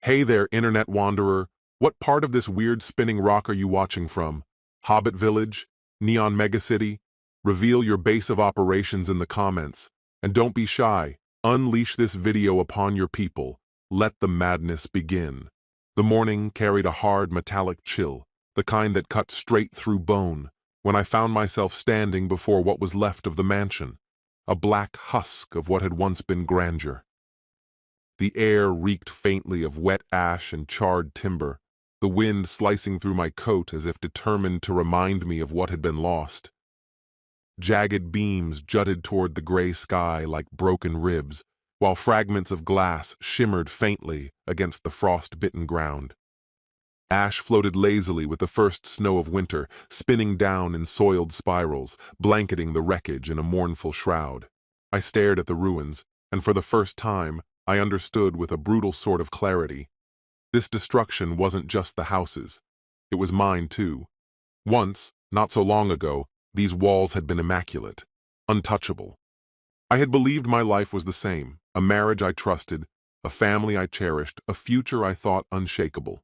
Hey there, internet wanderer. What part of this weird spinning rock are you watching from? Hobbit Village? Neon Megacity? Reveal your base of operations in the comments. And don't be shy. Unleash this video upon your people. Let the madness begin. The morning carried a hard metallic chill, the kind that cut straight through bone, when I found myself standing before what was left of the mansion, a black husk of what had once been grandeur. The air reeked faintly of wet ash and charred timber, the wind slicing through my coat as if determined to remind me of what had been lost. Jagged beams jutted toward the gray sky like broken ribs, while fragments of glass shimmered faintly against the frost-bitten ground. Ash floated lazily with the first snow of winter, spinning down in soiled spirals, blanketing the wreckage in a mournful shroud. I stared at the ruins, and for the first time, I understood with a brutal sort of clarity. This destruction wasn't just the houses. It was mine too. Once, not so long ago, these walls had been immaculate, untouchable. I had believed my life was the same, a marriage I trusted, a family I cherished, a future I thought unshakable.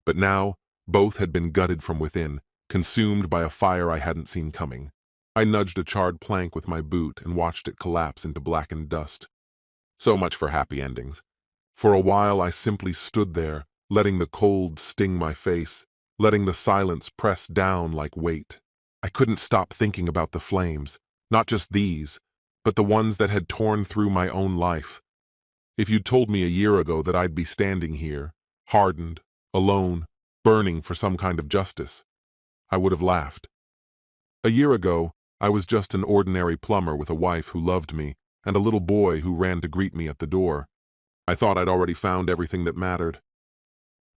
But now, both had been gutted from within, consumed by a fire I hadn't seen coming. I nudged a charred plank with my boot and watched it collapse into blackened dust. So much for happy endings. For a while I simply stood there, letting the cold sting my face, letting the silence press down like weight. I couldn't stop thinking about the flames, not just these, but the ones that had torn through my own life. If you'd told me a year ago that I'd be standing here, hardened, alone, burning for some kind of justice, I would have laughed. A year ago, I was just an ordinary plumber with a wife who loved me, and a little boy who ran to greet me at the door. I thought I'd already found everything that mattered.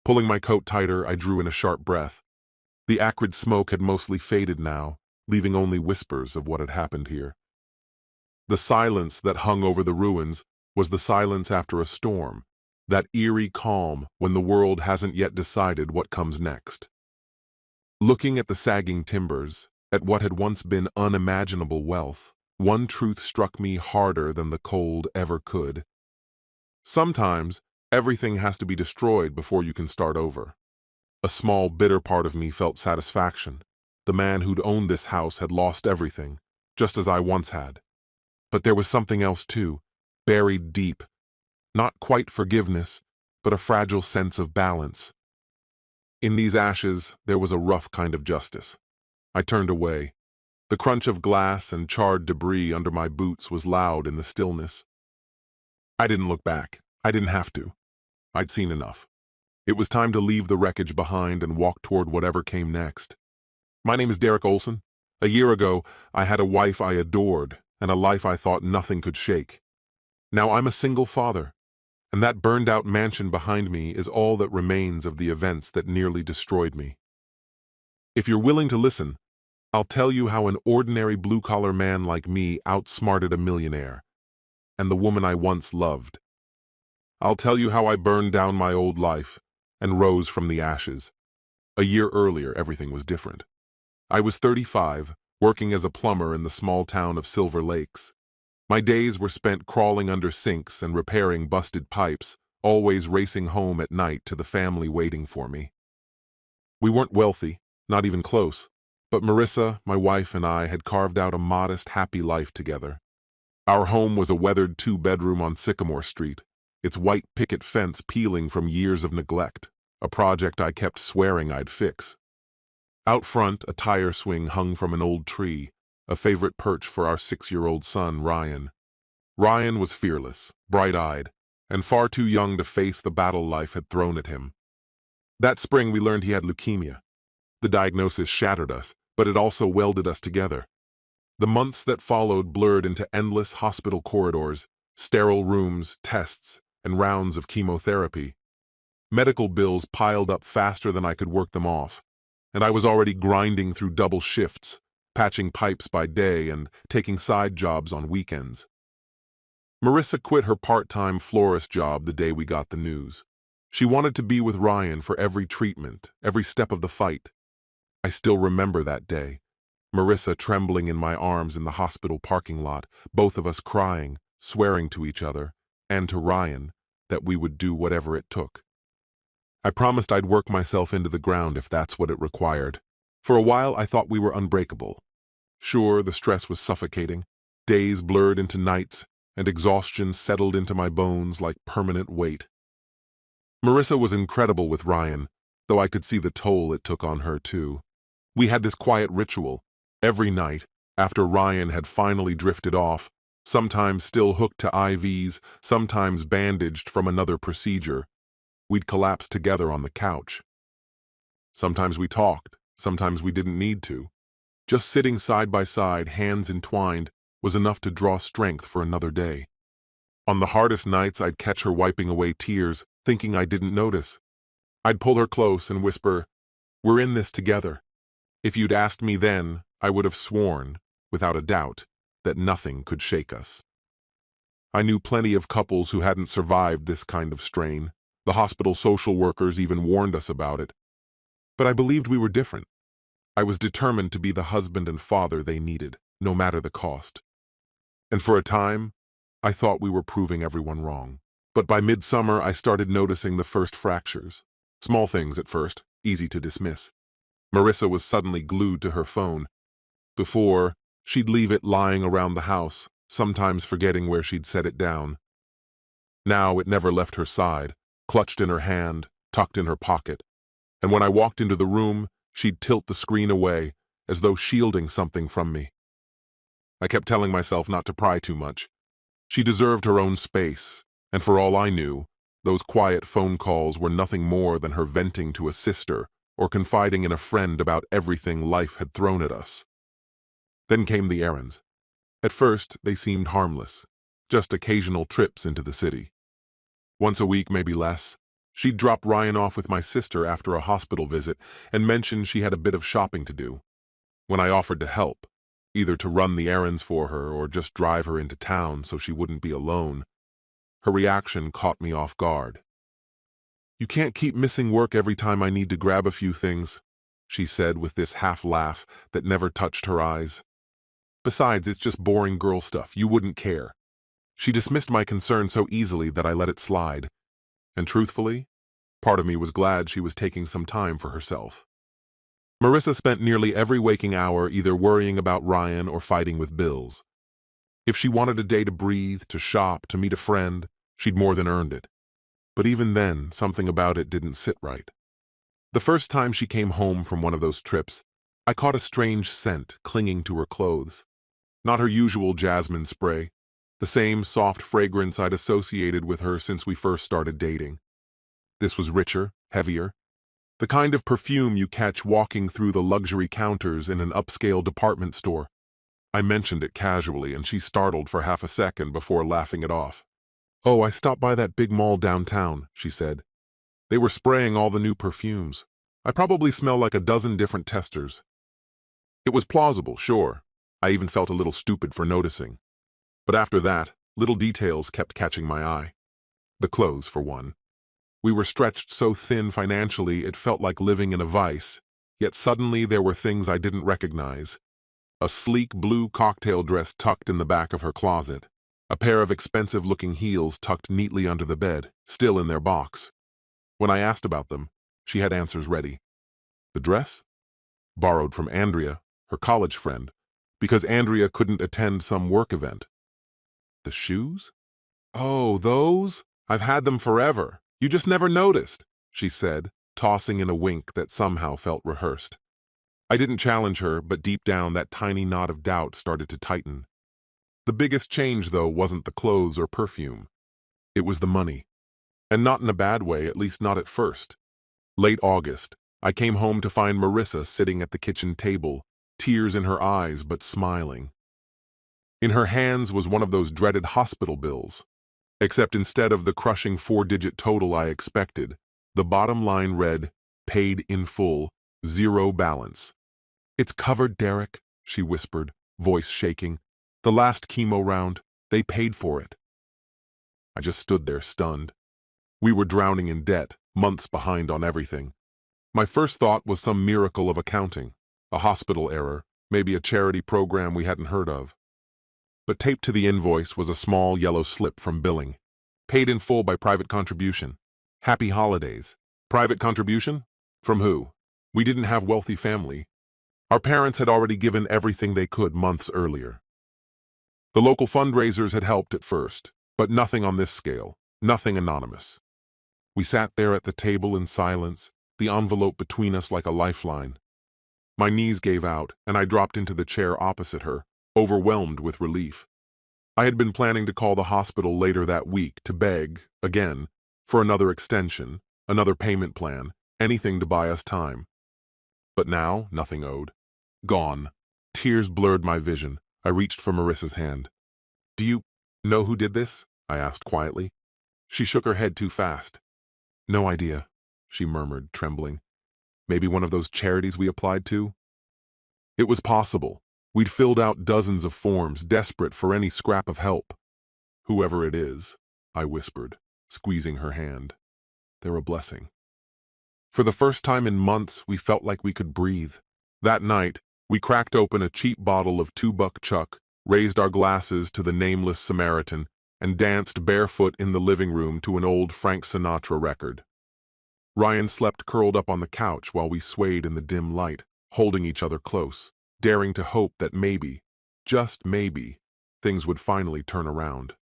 Pulling my coat tighter, I drew in a sharp breath. The acrid smoke had mostly faded now, leaving only whispers of what had happened here. The silence that hung over the ruins was the silence after a storm, that eerie calm when the world hasn't yet decided what comes next. Looking at the sagging timbers, at what had once been unimaginable wealth, one truth struck me harder than the cold ever could. Sometimes, everything has to be destroyed before you can start over. A small, bitter part of me felt satisfaction. The man who'd owned this house had lost everything, just as I once had. But there was something else too, buried deep. Not quite forgiveness, but a fragile sense of balance. In these ashes, there was a rough kind of justice. I turned away. The crunch of glass and charred debris under my boots was loud in the stillness. I didn't look back. I didn't have to. I'd seen enough. It was time to leave the wreckage behind and walk toward whatever came next. My name is Derek Olson. A year ago, I had a wife I adored and a life I thought nothing could shake. Now I'm a single father, and that burned-out mansion behind me is all that remains of the events that nearly destroyed me. If you're willing to listen, I'll tell you how an ordinary blue-collar man like me outsmarted a millionaire, and the woman I once loved. I'll tell you how I burned down my old life and rose from the ashes. A year earlier, everything was different. I was 35, working as a plumber in the small town of Silver Lakes. My days were spent crawling under sinks and repairing busted pipes, always racing home at night to the family waiting for me. We weren't wealthy, not even close. But Marissa, my wife, and I had carved out a modest, happy life together. Our home was a weathered two-bedroom on Sycamore Street, its white picket fence peeling from years of neglect, a project I kept swearing I'd fix. Out front, a tire swing hung from an old tree, a favorite perch for our 6-year-old son, Ryan. Ryan was fearless, bright-eyed, and far too young to face the battle life had thrown at him. That spring, we learned he had leukemia. The diagnosis shattered us, but it also welded us together. The months that followed blurred into endless hospital corridors, sterile rooms, tests, and rounds of chemotherapy. Medical bills piled up faster than I could work them off, and I was already grinding through double shifts, patching pipes by day and taking side jobs on weekends. Marissa quit her part-time florist job the day we got the news. She wanted to be with Ryan for every treatment, every step of the fight. I still remember that day, Marissa trembling in my arms in the hospital parking lot, both of us crying, swearing to each other, and to Ryan, that we would do whatever it took. I promised I'd work myself into the ground if that's what it required. For a while, I thought we were unbreakable. Sure, the stress was suffocating. Days blurred into nights, and exhaustion settled into my bones like permanent weight. Marissa was incredible with Ryan, though I could see the toll it took on her, too. We had this quiet ritual. Every night, after Ryan had finally drifted off, sometimes still hooked to IVs, sometimes bandaged from another procedure, we'd collapse together on the couch. Sometimes we talked, sometimes we didn't need to. Just sitting side by side, hands entwined, was enough to draw strength for another day. On the hardest nights, I'd catch her wiping away tears, thinking I didn't notice. I'd pull her close and whisper, "We're in this together." If you'd asked me then, I would have sworn, without a doubt, that nothing could shake us. I knew plenty of couples who hadn't survived this kind of strain. The hospital social workers even warned us about it. But I believed we were different. I was determined to be the husband and father they needed, no matter the cost. And for a time, I thought we were proving everyone wrong. But by midsummer, I started noticing the first fractures. Small things at first, easy to dismiss. Marissa was suddenly glued to her phone. Before, she'd leave it lying around the house, sometimes forgetting where she'd set it down. Now it never left her side, clutched in her hand, tucked in her pocket. And when I walked into the room, she'd tilt the screen away, as though shielding something from me. I kept telling myself not to pry too much. She deserved her own space, and for all I knew, those quiet phone calls were nothing more than her venting to a sister or confiding in a friend about everything life had thrown at us. Then came the errands. At first, they seemed harmless, just occasional trips into the city. Once a week, maybe less, she'd drop Ryan off with my sister after a hospital visit and mention she had a bit of shopping to do. When I offered to help, either to run the errands for her or just drive her into town so she wouldn't be alone, her reaction caught me off guard. "You can't keep missing work every time I need to grab a few things," she said with this half-laugh that never touched her eyes. "Besides, it's just boring girl stuff. You wouldn't care." She dismissed my concern so easily that I let it slide. And truthfully, part of me was glad she was taking some time for herself. Marissa spent nearly every waking hour either worrying about Ryan or fighting with bills. If she wanted a day to breathe, to shop, to meet a friend, she'd more than earned it. But even then, something about it didn't sit right. The first time she came home from one of those trips, I caught a strange scent clinging to her clothes. Not her usual jasmine spray, the same soft fragrance I'd associated with her since we first started dating. This was richer, heavier, the kind of perfume you catch walking through the luxury counters in an upscale department store. I mentioned it casually, and she startled for half a second before laughing it off. "Oh, I stopped by that big mall downtown," she said. "They were spraying all the new perfumes. I probably smell like a dozen different testers." It was plausible, sure. I even felt a little stupid for noticing. But after that, little details kept catching my eye. The clothes, for one. We were stretched so thin financially it felt like living in a vice, yet suddenly there were things I didn't recognize. A sleek blue cocktail dress tucked in the back of her closet. A pair of expensive-looking heels tucked neatly under the bed, still in their box. When I asked about them, she had answers ready. The dress? Borrowed from Andrea, her college friend, because Andrea couldn't attend some work event. The shoes? "Oh, those? I've had them forever. You just never noticed," she said, tossing in a wink that somehow felt rehearsed. I didn't challenge her, but deep down that tiny knot of doubt started to tighten. The biggest change, though, wasn't the clothes or perfume. It was the money. And not in a bad way, at least not at first. Late August, I came home to find Marissa sitting at the kitchen table, tears in her eyes but smiling. In her hands was one of those dreaded hospital bills. Except instead of the crushing 4-digit total I expected, the bottom line read, "Paid in full, zero balance." "It's covered, Derek," she whispered, voice shaking. "The last chemo round, they paid for it." I just stood there stunned. We were drowning in debt, months behind on everything. My first thought was some miracle of accounting, a hospital error, maybe a charity program we hadn't heard of. But taped to the invoice was a small yellow slip from billing. "Paid in full by private contribution. Happy holidays. Private contribution? From who? We didn't have wealthy family. Our parents had already given everything they could months earlier. The local fundraisers had helped at first, but nothing on this scale, nothing anonymous. We sat there at the table in silence, the envelope between us like a lifeline. My knees gave out, and I dropped into the chair opposite her, overwhelmed with relief. I had been planning to call the hospital later that week to beg, again, for another extension, another payment plan, anything to buy us time. But now, nothing owed. Gone. Tears blurred my vision. I reached for Marissa's hand. "Do you know who did this?" I asked quietly. She shook her head too fast. "No idea," she murmured, trembling. "Maybe one of those charities we applied to?" It was possible. We'd filled out dozens of forms, desperate for any scrap of help. "Whoever it is," I whispered, squeezing her hand. "They're a blessing." For the first time in months, we felt like we could breathe. That night, we cracked open a cheap bottle of $2 Chuck, raised our glasses to the nameless Samaritan, and danced barefoot in the living room to an old Frank Sinatra record. Ryan slept curled up on the couch while we swayed in the dim light, holding each other close, daring to hope that maybe, just maybe, things would finally turn around.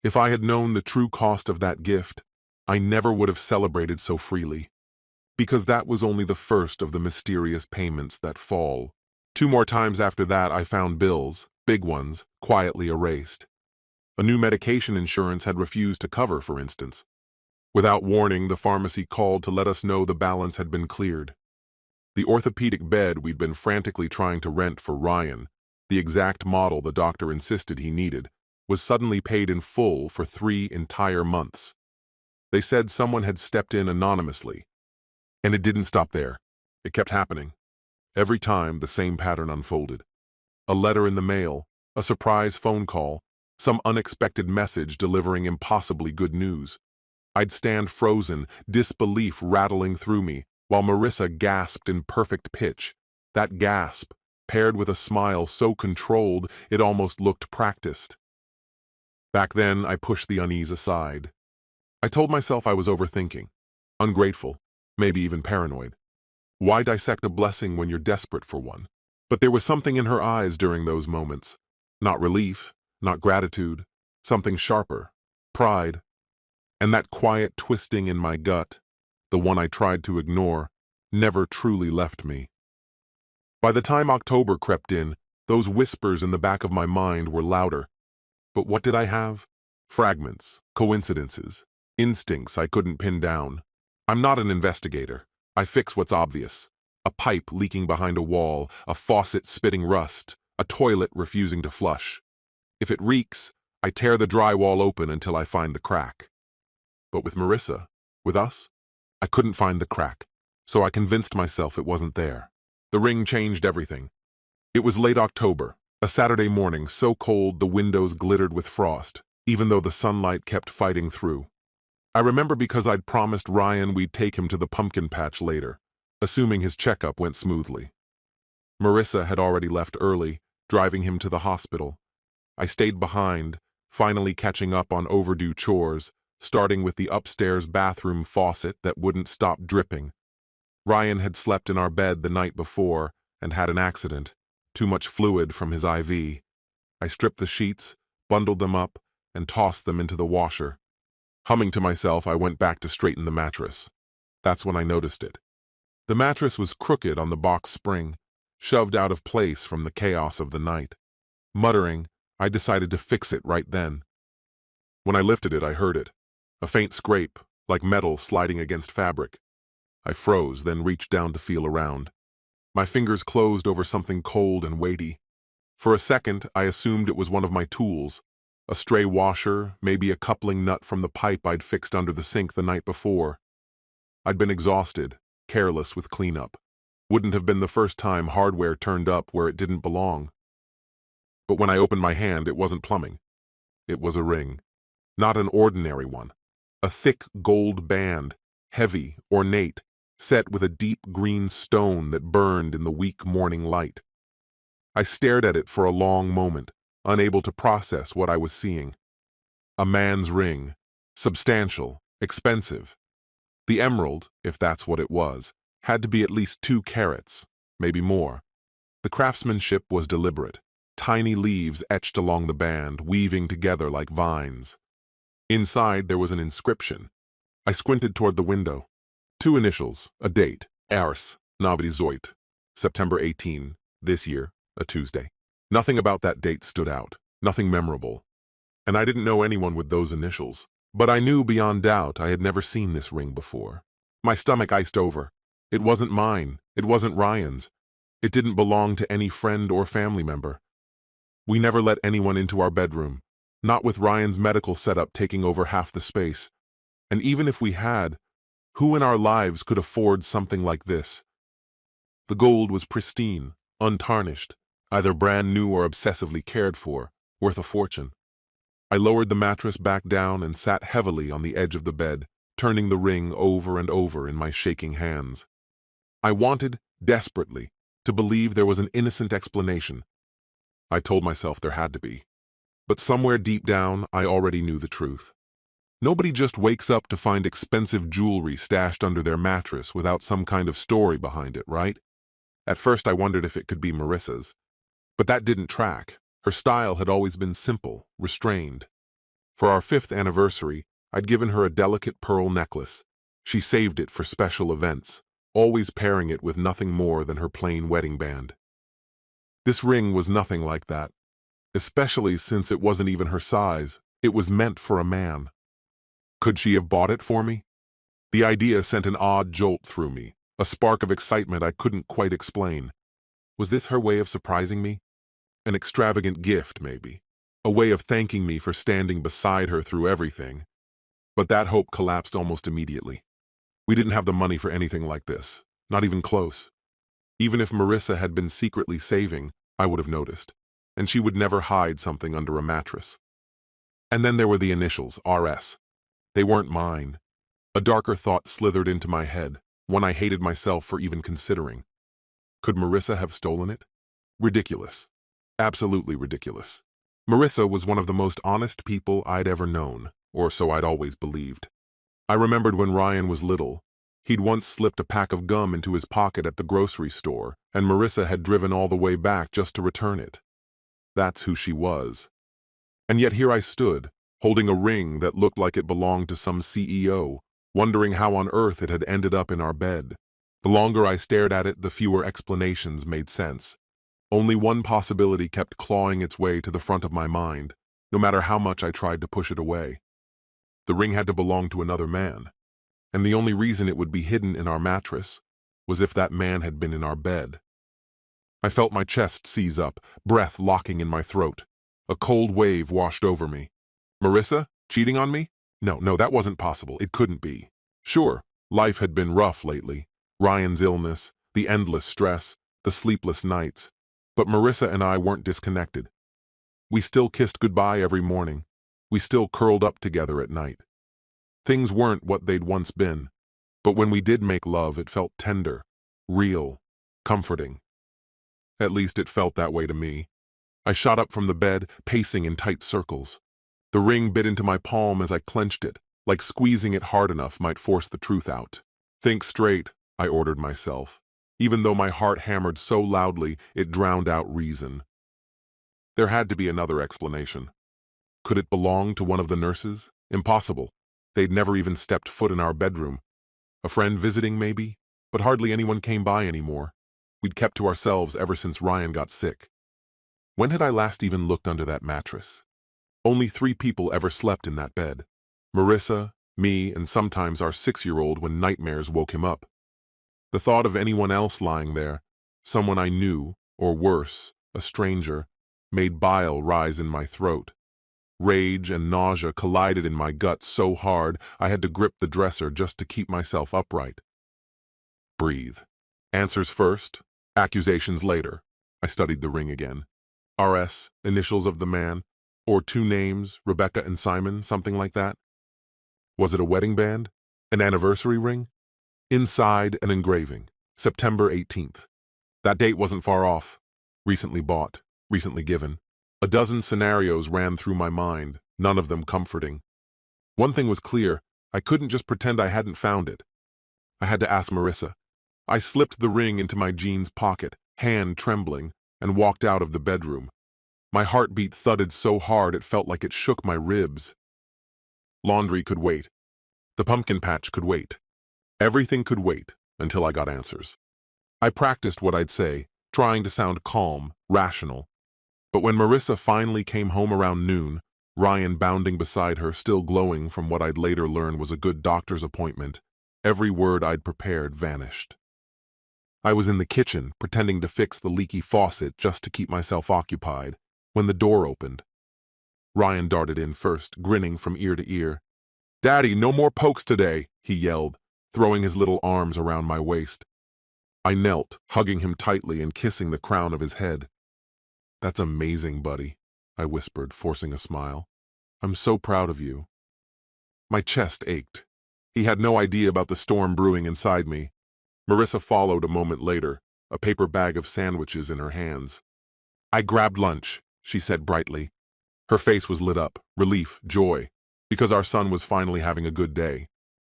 If I had known the true cost of that gift, I never would have celebrated so freely. Because that was only the first of the mysterious payments that fall. 2 more times after that I found bills, big ones, quietly erased. A new medication insurance had refused to cover, for instance. Without warning, the pharmacy called to let us know the balance had been cleared. The orthopedic bed we'd been frantically trying to rent for Ryan, the exact model the doctor insisted he needed, was suddenly paid in full for 3 entire months. They said someone had stepped in anonymously. And it didn't stop there. It kept happening. Every time, the same pattern unfolded. A letter in the mail, a surprise phone call, some unexpected message delivering impossibly good news. I'd stand frozen, disbelief rattling through me, while Marissa gasped in perfect pitch. That gasp, paired with a smile so controlled it almost looked practiced. Back then, I pushed the unease aside. I told myself I was overthinking, ungrateful, maybe even paranoid. Why dissect a blessing when you're desperate for one? But there was something in her eyes during those moments. Not relief, not gratitude, something sharper, pride. And that quiet twisting in my gut, the one I tried to ignore, never truly left me. By the time October crept in, those whispers in the back of my mind were louder. But what did I have? Fragments, coincidences, instincts I couldn't pin down. I'm not an investigator. I fix what's obvious. A pipe leaking behind a wall, a faucet spitting rust, a toilet refusing to flush. If it reeks, I tear the drywall open until I find the crack. But with Marissa, with us, I couldn't find the crack, so I convinced myself it wasn't there. The ring changed everything. It was late October, a Saturday morning so cold the windows glittered with frost, even though the sunlight kept fighting through. I remember because I'd promised Ryan we'd take him to the pumpkin patch later, assuming his checkup went smoothly. Marissa had already left early, driving him to the hospital. I stayed behind, finally catching up on overdue chores, starting with the upstairs bathroom faucet that wouldn't stop dripping. Ryan had slept in our bed the night before and had an accident, too much fluid from his IV. I stripped the sheets, bundled them up, and tossed them into the washer. Humming to myself, I went back to straighten the mattress. That's when I noticed it. The mattress was crooked on the box spring, shoved out of place from the chaos of the night. Muttering, I decided to fix it right then. When I lifted it, I heard it. A faint scrape, like metal sliding against fabric. I froze, then reached down to feel around. My fingers closed over something cold and weighty. For a second, I assumed it was one of my tools. A stray washer, maybe a coupling nut from the pipe I'd fixed under the sink the night before. I'd been exhausted, careless with cleanup. Wouldn't have been the first time hardware turned up where it didn't belong. But when I opened my hand, it wasn't plumbing. It was a ring. Not an ordinary one. A thick gold band, heavy, ornate, set with a deep green stone that burned in the weak morning light. I stared at it for a long moment, unable to process what I was seeing. A man's ring. Substantial, expensive. The emerald, if that's what it was, had to be at least 2 carats, maybe more. The craftsmanship was deliberate. Tiny leaves etched along the band, weaving together like vines. Inside, there was an inscription. I squinted toward the window. 2 initials, a date, Ars Zoit, September 18, this year, a Tuesday. Nothing about that date stood out, nothing memorable. And I didn't know anyone with those initials. But I knew beyond doubt I had never seen this ring before. My stomach iced over. It wasn't mine. It wasn't Ryan's. It didn't belong to any friend or family member. We never let anyone into our bedroom, not with Ryan's medical setup taking over half the space. And even if we had, who in our lives could afford something like this? The gold was pristine, untarnished, either brand new or obsessively cared for, worth a fortune. I lowered the mattress back down and sat heavily on the edge of the bed, turning the ring over and over in my shaking hands. I wanted, desperately, to believe there was an innocent explanation. I told myself there had to be. But somewhere deep down, I already knew the truth. Nobody just wakes up to find expensive jewelry stashed under their mattress without some kind of story behind it, right? At first I wondered if it could be Marissa's. But that didn't track. Her style had always been simple, restrained. For our 5th anniversary, I'd given her a delicate pearl necklace. She saved it for special events, always pairing it with nothing more than her plain wedding band. This ring was nothing like that, especially since it wasn't even her size. It was meant for a man. Could she have bought it for me? The idea sent an odd jolt through me, a spark of excitement I couldn't quite explain. Was this her way of surprising me? An extravagant gift, maybe. A way of thanking me for standing beside her through everything. But that hope collapsed almost immediately. We didn't have the money for anything like this, not even close. Even if Marissa had been secretly saving, I would have noticed. And she would never hide something under a mattress. And then there were the initials, RS. They weren't mine. A darker thought slithered into my head, one I hated myself for even considering. Could Marissa have stolen it? Ridiculous. Absolutely ridiculous. Marissa was one of the most honest people I'd ever known, or so I'd always believed. I remembered when Ryan was little. He'd once slipped a pack of gum into his pocket at the grocery store, and Marissa had driven all the way back just to return it. That's who she was. And yet here I stood, holding a ring that looked like it belonged to some CEO, wondering how on earth it had ended up in our bed. The longer I stared at it, the fewer explanations made sense. Only one possibility kept clawing its way to the front of my mind, no matter how much I tried to push it away. The ring had to belong to another man, and the only reason it would be hidden in our mattress was if that man had been in our bed. I felt my chest seize up, breath locking in my throat. A cold wave washed over me. Marissa? Cheating on me? No, that wasn't possible. It couldn't be. Sure, life had been rough lately. Ryan's illness, the endless stress, the sleepless nights. But Marissa and I weren't disconnected. We still kissed goodbye every morning. We still curled up together at night. Things weren't what they'd once been, but when we did make love, it felt tender, real, comforting. At least it felt that way to me. I shot up from the bed, pacing in tight circles. The ring bit into my palm as I clenched it, like squeezing it hard enough might force the truth out. Think straight, I ordered myself, even though my heart hammered so loudly it drowned out reason. There had to be another explanation. Could it belong to one of the nurses? Impossible. They'd never even stepped foot in our bedroom. A friend visiting, maybe? But hardly anyone came by anymore. We'd kept to ourselves ever since Ryan got sick. When had I last even looked under that mattress? Only 3 people ever slept in that bed. Marissa, me, and sometimes our 6-year-old when nightmares woke him up. The thought of anyone else lying there, someone I knew, or worse, a stranger, made bile rise in my throat. Rage and nausea collided in my gut so hard I had to grip the dresser just to keep myself upright. Breathe. Answers first, accusations later. I studied the ring again. RS, initials of the man, or 2 names, Rebecca and Simon, something like that. Was it a wedding band? An anniversary ring? Inside, an engraving, September 18th. That date wasn't far off. Recently bought, recently given. A dozen scenarios ran through my mind, none of them comforting. One thing was clear, I couldn't just pretend I hadn't found it. I had to ask Marissa. I slipped the ring into my jeans pocket, hand trembling, and walked out of the bedroom. My heartbeat thudded so hard it felt like it shook my ribs. Laundry could wait. The pumpkin patch could wait. Everything could wait until I got answers. I practiced what I'd say, trying to sound calm, rational. But when Marissa finally came home around noon, Ryan bounding beside her, still glowing from what I'd later learn was a good doctor's appointment, every word I'd prepared vanished. I was in the kitchen, pretending to fix the leaky faucet just to keep myself occupied, when the door opened. Ryan darted in first, grinning from ear to ear. "Daddy, no more pokes today," he yelled, throwing his little arms around my waist. I knelt, hugging him tightly and kissing the crown of his head. "That's amazing, buddy," I whispered, forcing a smile. "I'm so proud of you." My chest ached. He had no idea about the storm brewing inside me. Marissa followed a moment later, a paper bag of sandwiches in her hands. "I grabbed lunch," she said brightly. Her face was lit up, relief, joy, because our son was finally having a good day.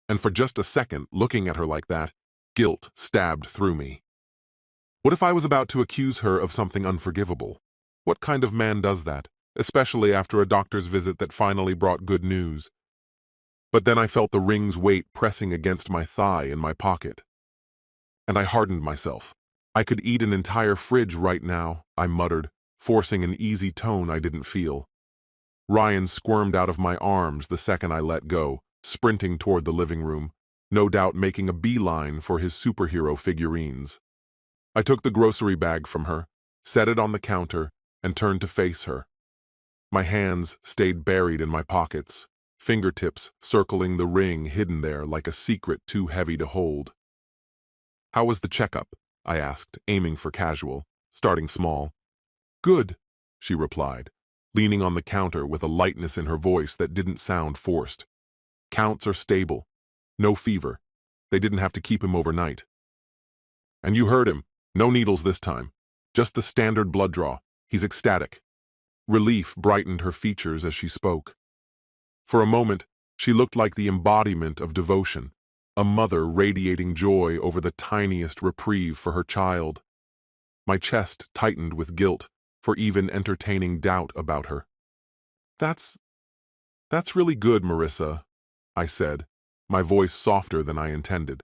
And for just a second, looking at her like that, guilt stabbed through me. What if I was about to accuse her of something unforgivable? What kind of man does that, especially after a doctor's visit that finally brought good news? But then I felt the ring's weight pressing against my thigh in my pocket. And I hardened myself. "I could eat an entire fridge right now," I muttered, forcing an easy tone I didn't feel. Ryan squirmed out of my arms the second I let go, sprinting toward the living room, no doubt making a beeline for his superhero figurines. I took the grocery bag from her, set it on the counter, and turned to face her. My hands stayed buried in my pockets, fingertips circling the ring hidden there like a secret too heavy to hold. "How was the checkup?" I asked, aiming for casual, starting small. "Good," she replied, leaning on the counter with a lightness in her voice that didn't sound forced. "Counts are stable. No fever. They didn't have to keep him overnight." "And you heard him. No needles this time. Just the standard blood draw. He's ecstatic." Relief brightened her features as she spoke. For a moment, she looked like the embodiment of devotion, a mother radiating joy over the tiniest reprieve for her child. My chest tightened with guilt for even entertaining doubt about her. That's really good, Marissa," I said, my voice softer than I intended.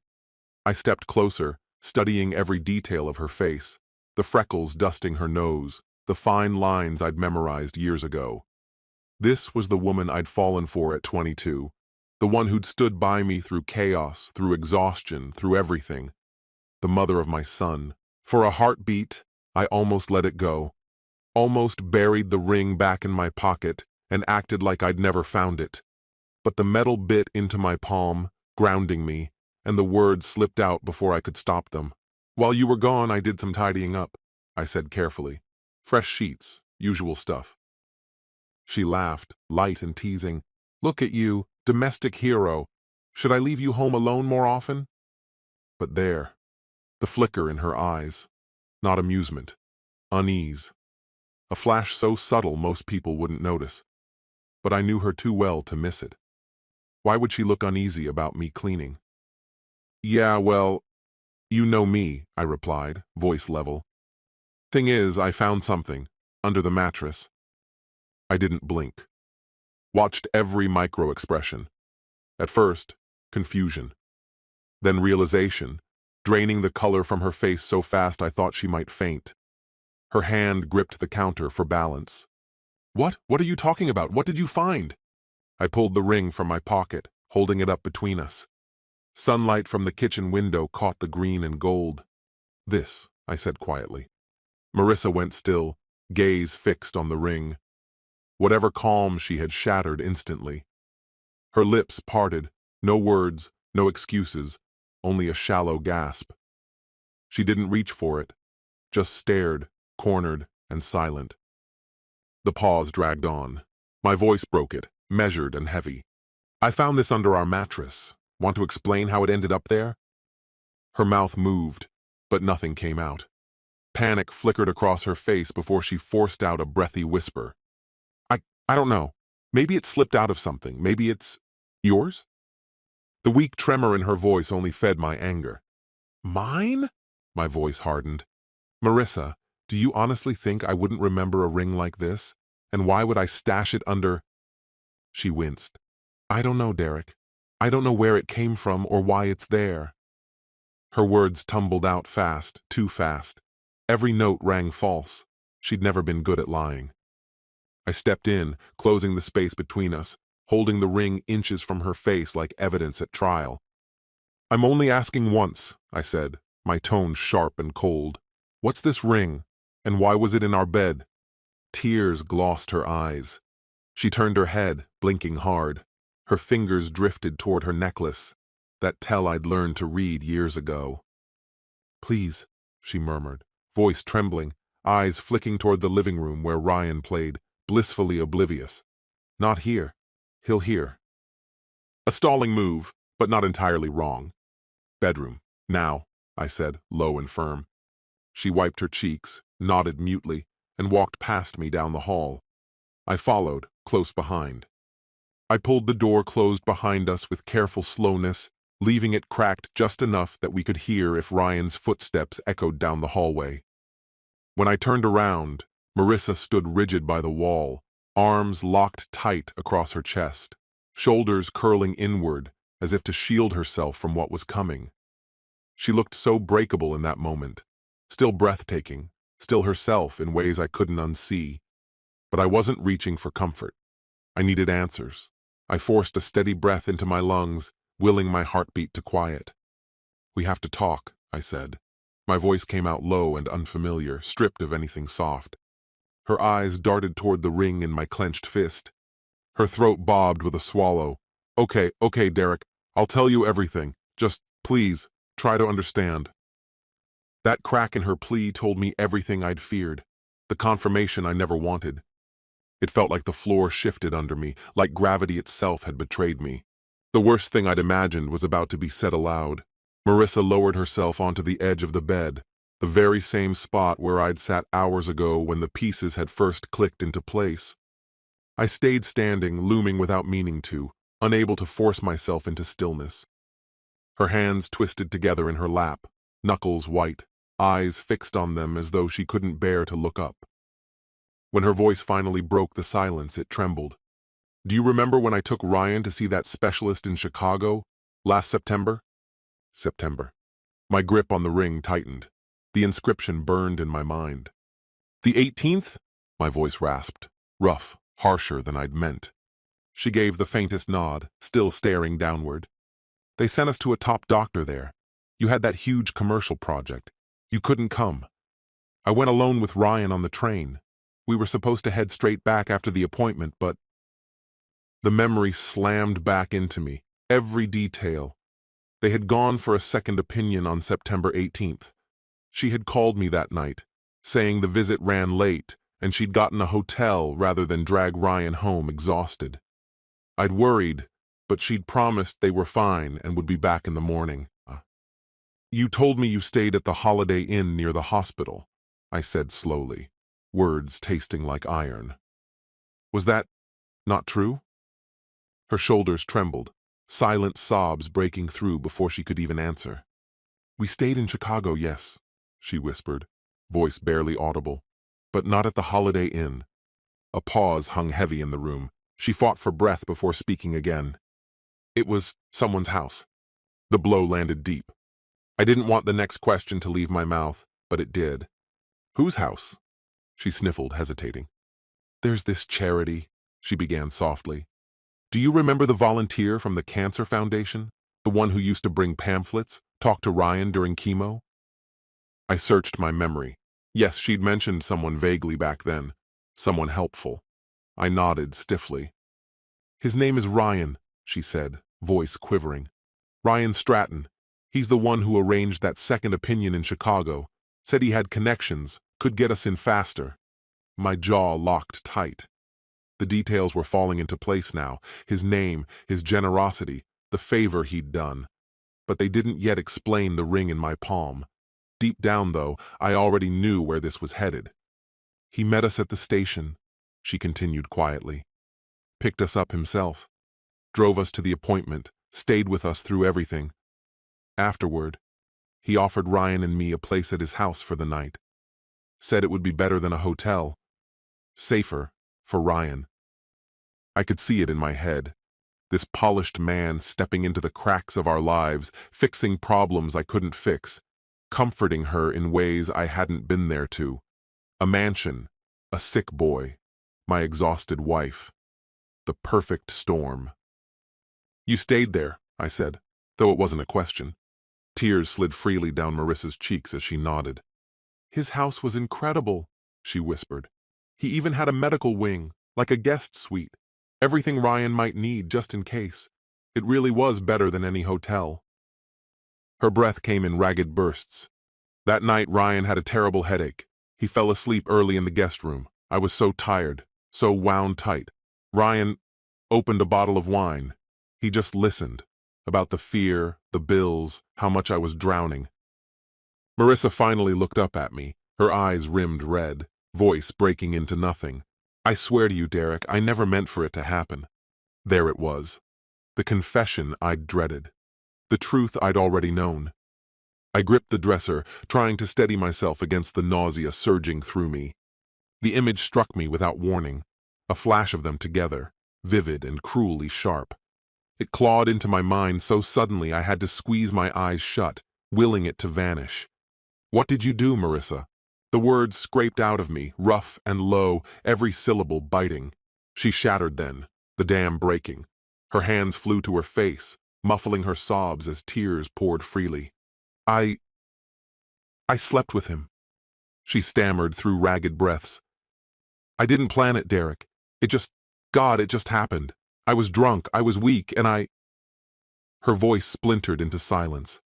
I stepped closer, studying every detail of her face, the freckles dusting her nose, the fine lines I'd memorized years ago. This was the woman I'd fallen for at 22, the one who'd stood by me through chaos, through exhaustion, through everything. The mother of my son. For a heartbeat, I almost let it go, almost buried the ring back in my pocket and acted like I'd never found it. But the metal bit into my palm, grounding me, and the words slipped out before I could stop them. "While you were gone, I did some tidying up," I said carefully. "Fresh sheets, usual stuff." She laughed, light and teasing. "Look at you, domestic hero. Should I leave you home alone more often?" But there, the flicker in her eyes. Not amusement. Unease. A flash so subtle most people wouldn't notice. But I knew her too well to miss it. Why would she look uneasy about me cleaning? "Yeah, well, you know me," I replied, voice level. "Thing is, I found something. Under the mattress." I didn't blink. Watched every micro-expression. At first, confusion. Then realization, draining the color from her face so fast I thought she might faint. Her hand gripped the counter for balance. "What? What are you talking about? What did you find?" I pulled the ring from my pocket, holding it up between us. Sunlight from the kitchen window caught the green and gold. "This," I said quietly. Marissa went still, gaze fixed on the ring. Whatever calm she had shattered instantly. Her lips parted, no words, no excuses, only a shallow gasp. She didn't reach for it, just stared, cornered and silent. The pause dragged on. My voice broke it, measured and heavy. "I found this under our mattress. Want to explain how it ended up there?" Her mouth moved, but nothing came out. Panic flickered across her face before she forced out a breathy whisper. I don't know. Maybe it slipped out of something. Maybe it's yours?" The weak tremor in her voice only fed my anger. Mine? My voice hardened. Marissa, do you honestly think I wouldn't remember a ring like this? And why would I stash it under... She winced. I don't know, Derek. I don't know where it came from or why it's there. Her words tumbled out fast, too fast. Every note rang false. She'd never been good at lying. I stepped in, closing the space between us, holding the ring inches from her face like evidence at trial. I'm only asking once, I said, my tone sharp and cold. What's this ring? And why was it in our bed? Tears glossed her eyes. She turned her head, blinking hard. Her fingers drifted toward her necklace, that tell I'd learned to read years ago. Please, she murmured, voice trembling, eyes flicking toward the living room where Ryan played, blissfully oblivious. Not here. He'll hear. A stalling move, but not entirely wrong. Bedroom. Now, I said, low and firm. She wiped her cheeks, nodded mutely, and walked past me down the hall. I followed, close behind. I pulled the door closed behind us with careful slowness, leaving it cracked just enough that we could hear if Ryan's footsteps echoed down the hallway. When I turned around, Marissa stood rigid by the wall, arms locked tight across her chest, shoulders curling inward as if to shield herself from what was coming. She looked so breakable in that moment, still breathtaking, still herself in ways I couldn't unsee. But I wasn't reaching for comfort. I needed answers. I forced a steady breath into my lungs, willing my heartbeat to quiet. We have to talk, I said. My voice came out low and unfamiliar, stripped of anything soft. Her eyes darted toward the ring in my clenched fist. Her throat bobbed with a swallow. Okay, Derek, I'll tell you everything. Just, please, try to understand. That crack in her plea told me everything I'd feared, the confirmation I never wanted. It felt like the floor shifted under me, like gravity itself had betrayed me. The worst thing I'd imagined was about to be said aloud. Marissa lowered herself onto the edge of the bed, the very same spot where I'd sat hours ago when the pieces had first clicked into place. I stayed standing, looming without meaning to, unable to force myself into stillness. Her hands twisted together in her lap, knuckles white, eyes fixed on them as though she couldn't bear to look up. When her voice finally broke the silence, it trembled. Do you remember when I took Ryan to see that specialist in Chicago last September? September. My grip on the ring tightened. The inscription burned in my mind. The 18th? My voice rasped, rough, harsher than I'd meant. She gave the faintest nod, still staring downward. They sent us to a top doctor there. You had that huge commercial project. You couldn't come. I went alone with Ryan on the train. We were supposed to head straight back after the appointment, but... The memory slammed back into me, every detail. They had gone for a second opinion on September 18th. She had called me that night, saying the visit ran late and she'd gotten a hotel rather than drag Ryan home exhausted. I'd worried, but she'd promised they were fine and would be back in the morning. You told me you stayed at the Holiday Inn near the hospital, I said slowly, words tasting like iron. Was that not true? Her shoulders trembled, silent sobs breaking through before she could even answer. We stayed in Chicago, yes, she whispered, voice barely audible, but not at the Holiday Inn. A pause hung heavy in the room. She fought for breath before speaking again. It was someone's house. The blow landed deep. I didn't want the next question to leave my mouth, but it did. Whose house? She sniffled, hesitating. There's this charity, she began softly. Do you remember the volunteer from the Cancer Foundation? The one who used to bring pamphlets, talk to Ryan during chemo? I searched my memory. Yes, she'd mentioned someone vaguely back then. Someone helpful. I nodded stiffly. His name is Ryan, she said, voice quivering. Ryan Stratton. He's the one who arranged that second opinion in Chicago. Said he had connections, could get us in faster. My jaw locked tight. The details were falling into place now. His name, his generosity, the favor he'd done. But they didn't yet explain the ring in my palm. Deep down, though, I already knew where this was headed. He met us at the station, she continued quietly. Picked us up himself. Drove us to the appointment, stayed with us through everything. Afterward, he offered Ryan and me a place at his house for the night. Said it would be better than a hotel. Safer for Ryan. I could see it in my head. This polished man stepping into the cracks of our lives, fixing problems I couldn't fix, comforting her in ways I hadn't been there to. A mansion, a sick boy, my exhausted wife. The perfect storm. You stayed there, I said, though it wasn't a question. Tears slid freely down Marissa's cheeks as she nodded. His house was incredible, she whispered. He even had a medical wing, like a guest suite. Everything Ryan might need just in case. It really was better than any hotel. Her breath came in ragged bursts. That night, Ryan had a terrible headache. He fell asleep early in the guest room. I was so tired, so wound tight. Ryan opened a bottle of wine. He just listened, about the fear, the bills, how much I was drowning. Marissa finally looked up at me, her eyes rimmed red, voice breaking into nothing. I swear to you, Derek, I never meant for it to happen. There it was. The confession I'd dreaded. The truth I'd already known. I gripped the dresser, trying to steady myself against the nausea surging through me. The image struck me without warning, a flash of them together, vivid and cruelly sharp. It clawed into my mind so suddenly I had to squeeze my eyes shut, willing it to vanish. What did you do, Marissa? The words scraped out of me, rough and low, every syllable biting. She shattered then, the dam breaking. Her hands flew to her face, muffling her sobs as tears poured freely. I slept with him, she stammered through ragged breaths. I didn't plan it, Derek. It just happened. I was drunk, I was weak, and Her voice splintered into silence.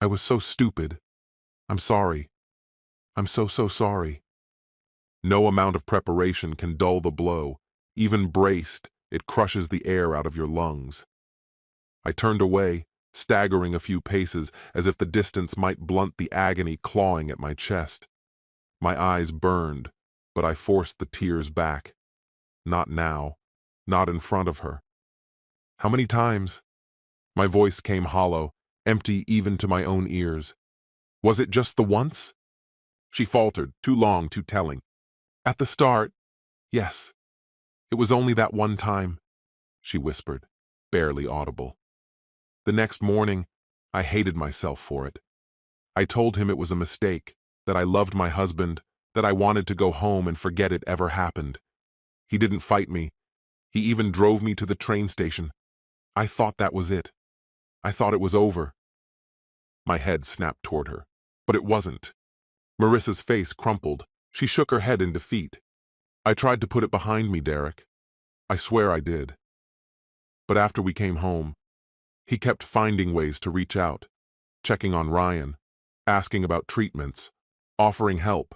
I was so stupid. I'm sorry. I'm so sorry. No amount of preparation can dull the blow. Even braced, it crushes the air out of your lungs. I turned away, staggering a few paces as if the distance might blunt the agony clawing at my chest. My eyes burned, but I forced the tears back. Not now, not in front of her. How many times? My voice came hollow, empty even to my own ears. Was it just the once? She faltered, too long, too telling. At the start, yes. It was only that one time, she whispered, barely audible. The next morning, I hated myself for it. I told him it was a mistake, that I loved my husband, that I wanted to go home and forget it ever happened. He didn't fight me. He even drove me to the train station. I thought that was it. I thought it was over. My head snapped toward her, but it wasn't. Marissa's face crumpled. She shook her head in defeat. I tried to put it behind me, Derek. I swear I did. But after we came home, he kept finding ways to reach out, checking on Ryan, asking about treatments, offering help.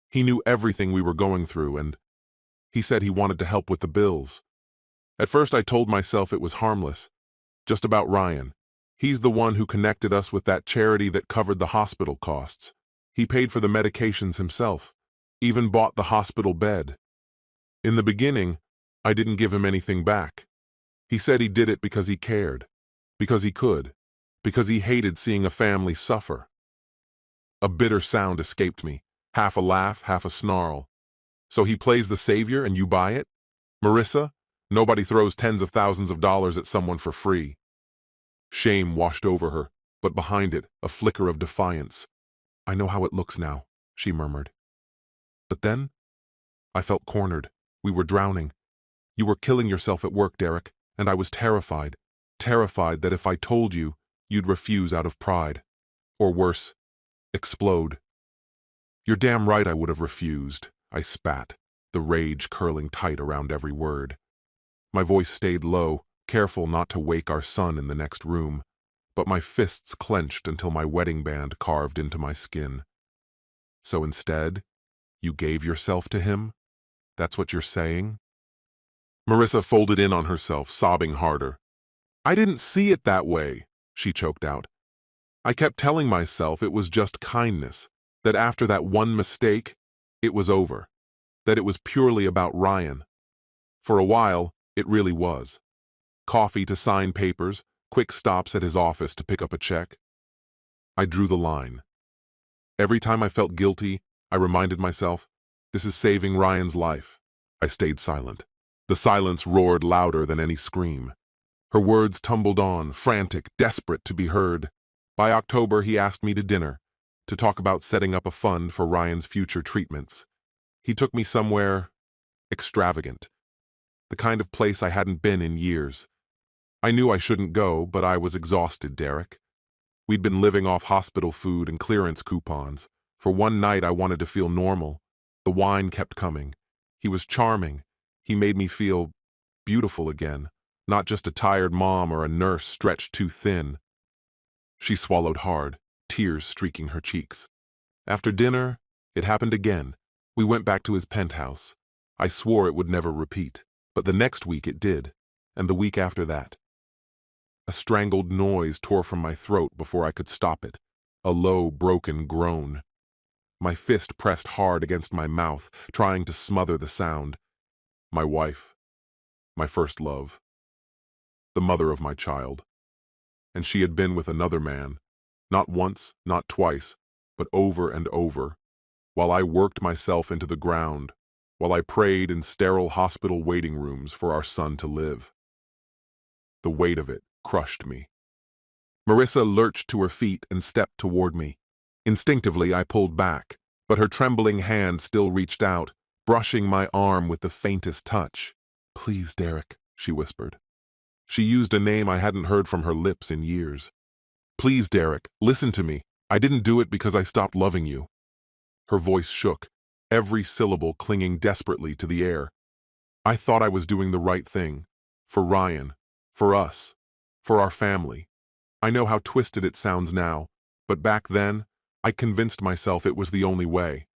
He knew everything we were going through, and he said he wanted to help with the bills. At first I told myself it was harmless, just about Ryan. He's the one who connected us with that charity that covered the hospital costs. He paid for the medications himself, even bought the hospital bed. In the beginning, I didn't give him anything back. He said he did it because he cared, because he could, because he hated seeing a family suffer. A bitter sound escaped me, half a laugh, half a snarl. So he plays the savior and you buy it? Marissa, nobody throws tens of thousands of dollars at someone for free. Shame washed over her, but behind it, a flicker of defiance. I know how it looks now, she murmured. But then, I felt cornered. We were drowning. You were killing yourself at work, Derek, and I was terrified. Terrified that if I told you, you'd refuse out of pride. Or worse, explode. You're damn right I would have refused, I spat, the rage curling tight around every word. My voice stayed low, careful not to wake our son in the next room, but my fists clenched until my wedding band carved into my skin. So instead, you gave yourself to him? That's what you're saying? Marissa folded in on herself, sobbing harder. I didn't see it that way, she choked out. I kept telling myself it was just kindness, that after that one mistake, it was over, that it was purely about Ryan. For a while, it really was. coffee to sign papers, quick stops at his office to pick up a check. I drew the line. Every time I felt guilty, I reminded myself, this is saving Ryan's life. I stayed silent. The silence roared louder than any scream. Her words tumbled on, frantic, desperate to be heard. By October, he asked me to dinner, to talk about setting up a fund for Ryan's future treatments. He took me somewhere extravagant, the kind of place I hadn't been in years. I knew I shouldn't go, but I was exhausted, Derek. We'd been living off hospital food and clearance coupons. For one night, I wanted to feel normal. The wine kept coming. He was charming. He made me feel beautiful again, not just a tired mom or a nurse stretched too thin. She swallowed hard, tears streaking her cheeks. After dinner, it happened again. We went back to his penthouse. I swore it would never repeat, but the next week it did, and the week after that. A strangled noise tore from my throat before I could stop it, a low, broken groan. My fist pressed hard against my mouth, trying to smother the sound. My wife, my first love, the mother of my child. And she had been with another man, not once, not twice, but over and over, while I worked myself into the ground, while I prayed in sterile hospital waiting rooms for our son to live. The weight of it crushed me. Marissa lurched to her feet and stepped toward me. Instinctively, I pulled back, but her trembling hand still reached out, brushing my arm with the faintest touch. "Please, Derek," she whispered. She used a name I hadn't heard from her lips in years. "Please, Derek, listen to me. I didn't do it because I stopped loving you." Her voice shook, every syllable clinging desperately to the air. I thought I was doing the right thing. For Ryan. For us. For our family. I know how twisted it sounds now, but back then, I convinced myself it was the only way.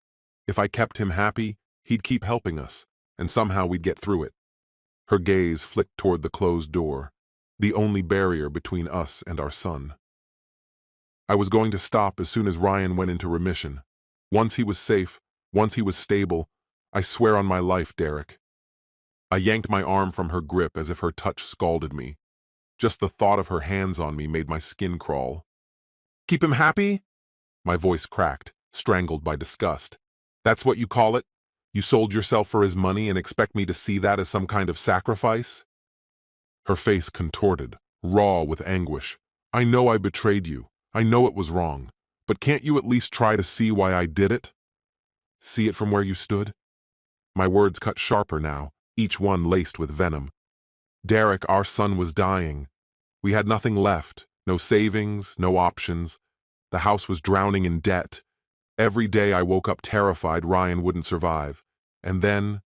If I kept him happy, he'd keep helping us, and somehow we'd get through it. Her gaze flicked toward the closed door, the only barrier between us and our son. I was going to stop as soon as Ryan went into remission. Once he was safe, once he was stable, I swear on my life, Derek. I yanked my arm from her grip as if her touch scalded me. Just the thought of her hands on me made my skin crawl. "Keep him happy?" My voice cracked, strangled by disgust. "That's what you call it? You sold yourself for his money and expect me to see that as some kind of sacrifice?" Her face contorted, raw with anguish. "I know I betrayed you. I know it was wrong. But can't you at least try to see why I did it? See it from where you stood?" My words cut sharper now, each one laced with venom. "Derek, our son was dying. We had nothing left, no savings, no options. The house was drowning in debt. Every day I woke up terrified Ryan wouldn't survive. And then,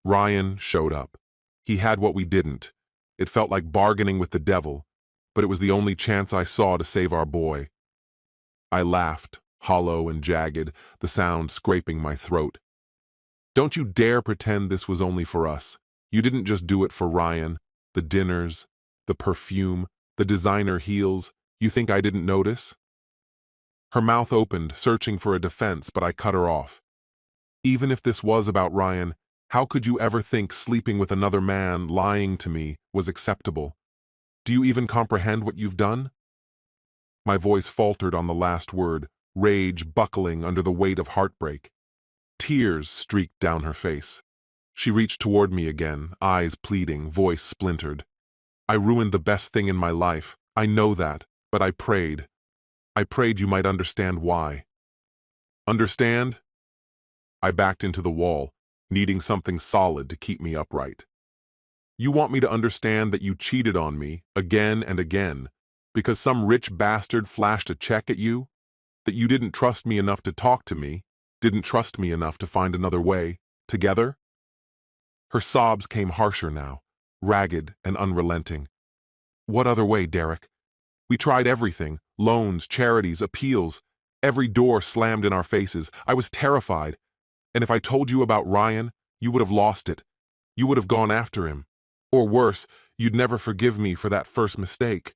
Ryan showed up. He had what we didn't. It felt like bargaining with the devil, but it was the only chance I saw to save our boy." I laughed, hollow and jagged, the sound scraping my throat. "Don't you dare pretend this was only for us. You didn't just do it for Ryan. The dinners, the perfume, the designer heels. You think I didn't notice?" Her mouth opened, searching for a defense, but I cut her off. "Even if this was about Ryan, how could you ever think sleeping with another man, lying to me, was acceptable? Do you even comprehend what you've done?" My voice faltered on the last word, rage buckling under the weight of heartbreak. Tears streaked down her face. She reached toward me again, eyes pleading, voice splintered. "I ruined the best thing in my life. I know that, but I prayed. I prayed you might understand why." "Understand?" I backed into the wall, needing something solid to keep me upright. "You want me to understand that you cheated on me, again and again, because some rich bastard flashed a check at you? That you didn't trust me enough to talk to me, didn't trust me enough to find another way, together?" Her sobs came harsher now, ragged and unrelenting. "What other way, Derek? We tried everything, loans, charities, appeals. Every door slammed in our faces. I was terrified. And if I told you about Ryan, you would have lost it. You would have gone after him. Or worse, you'd never forgive me for that first mistake."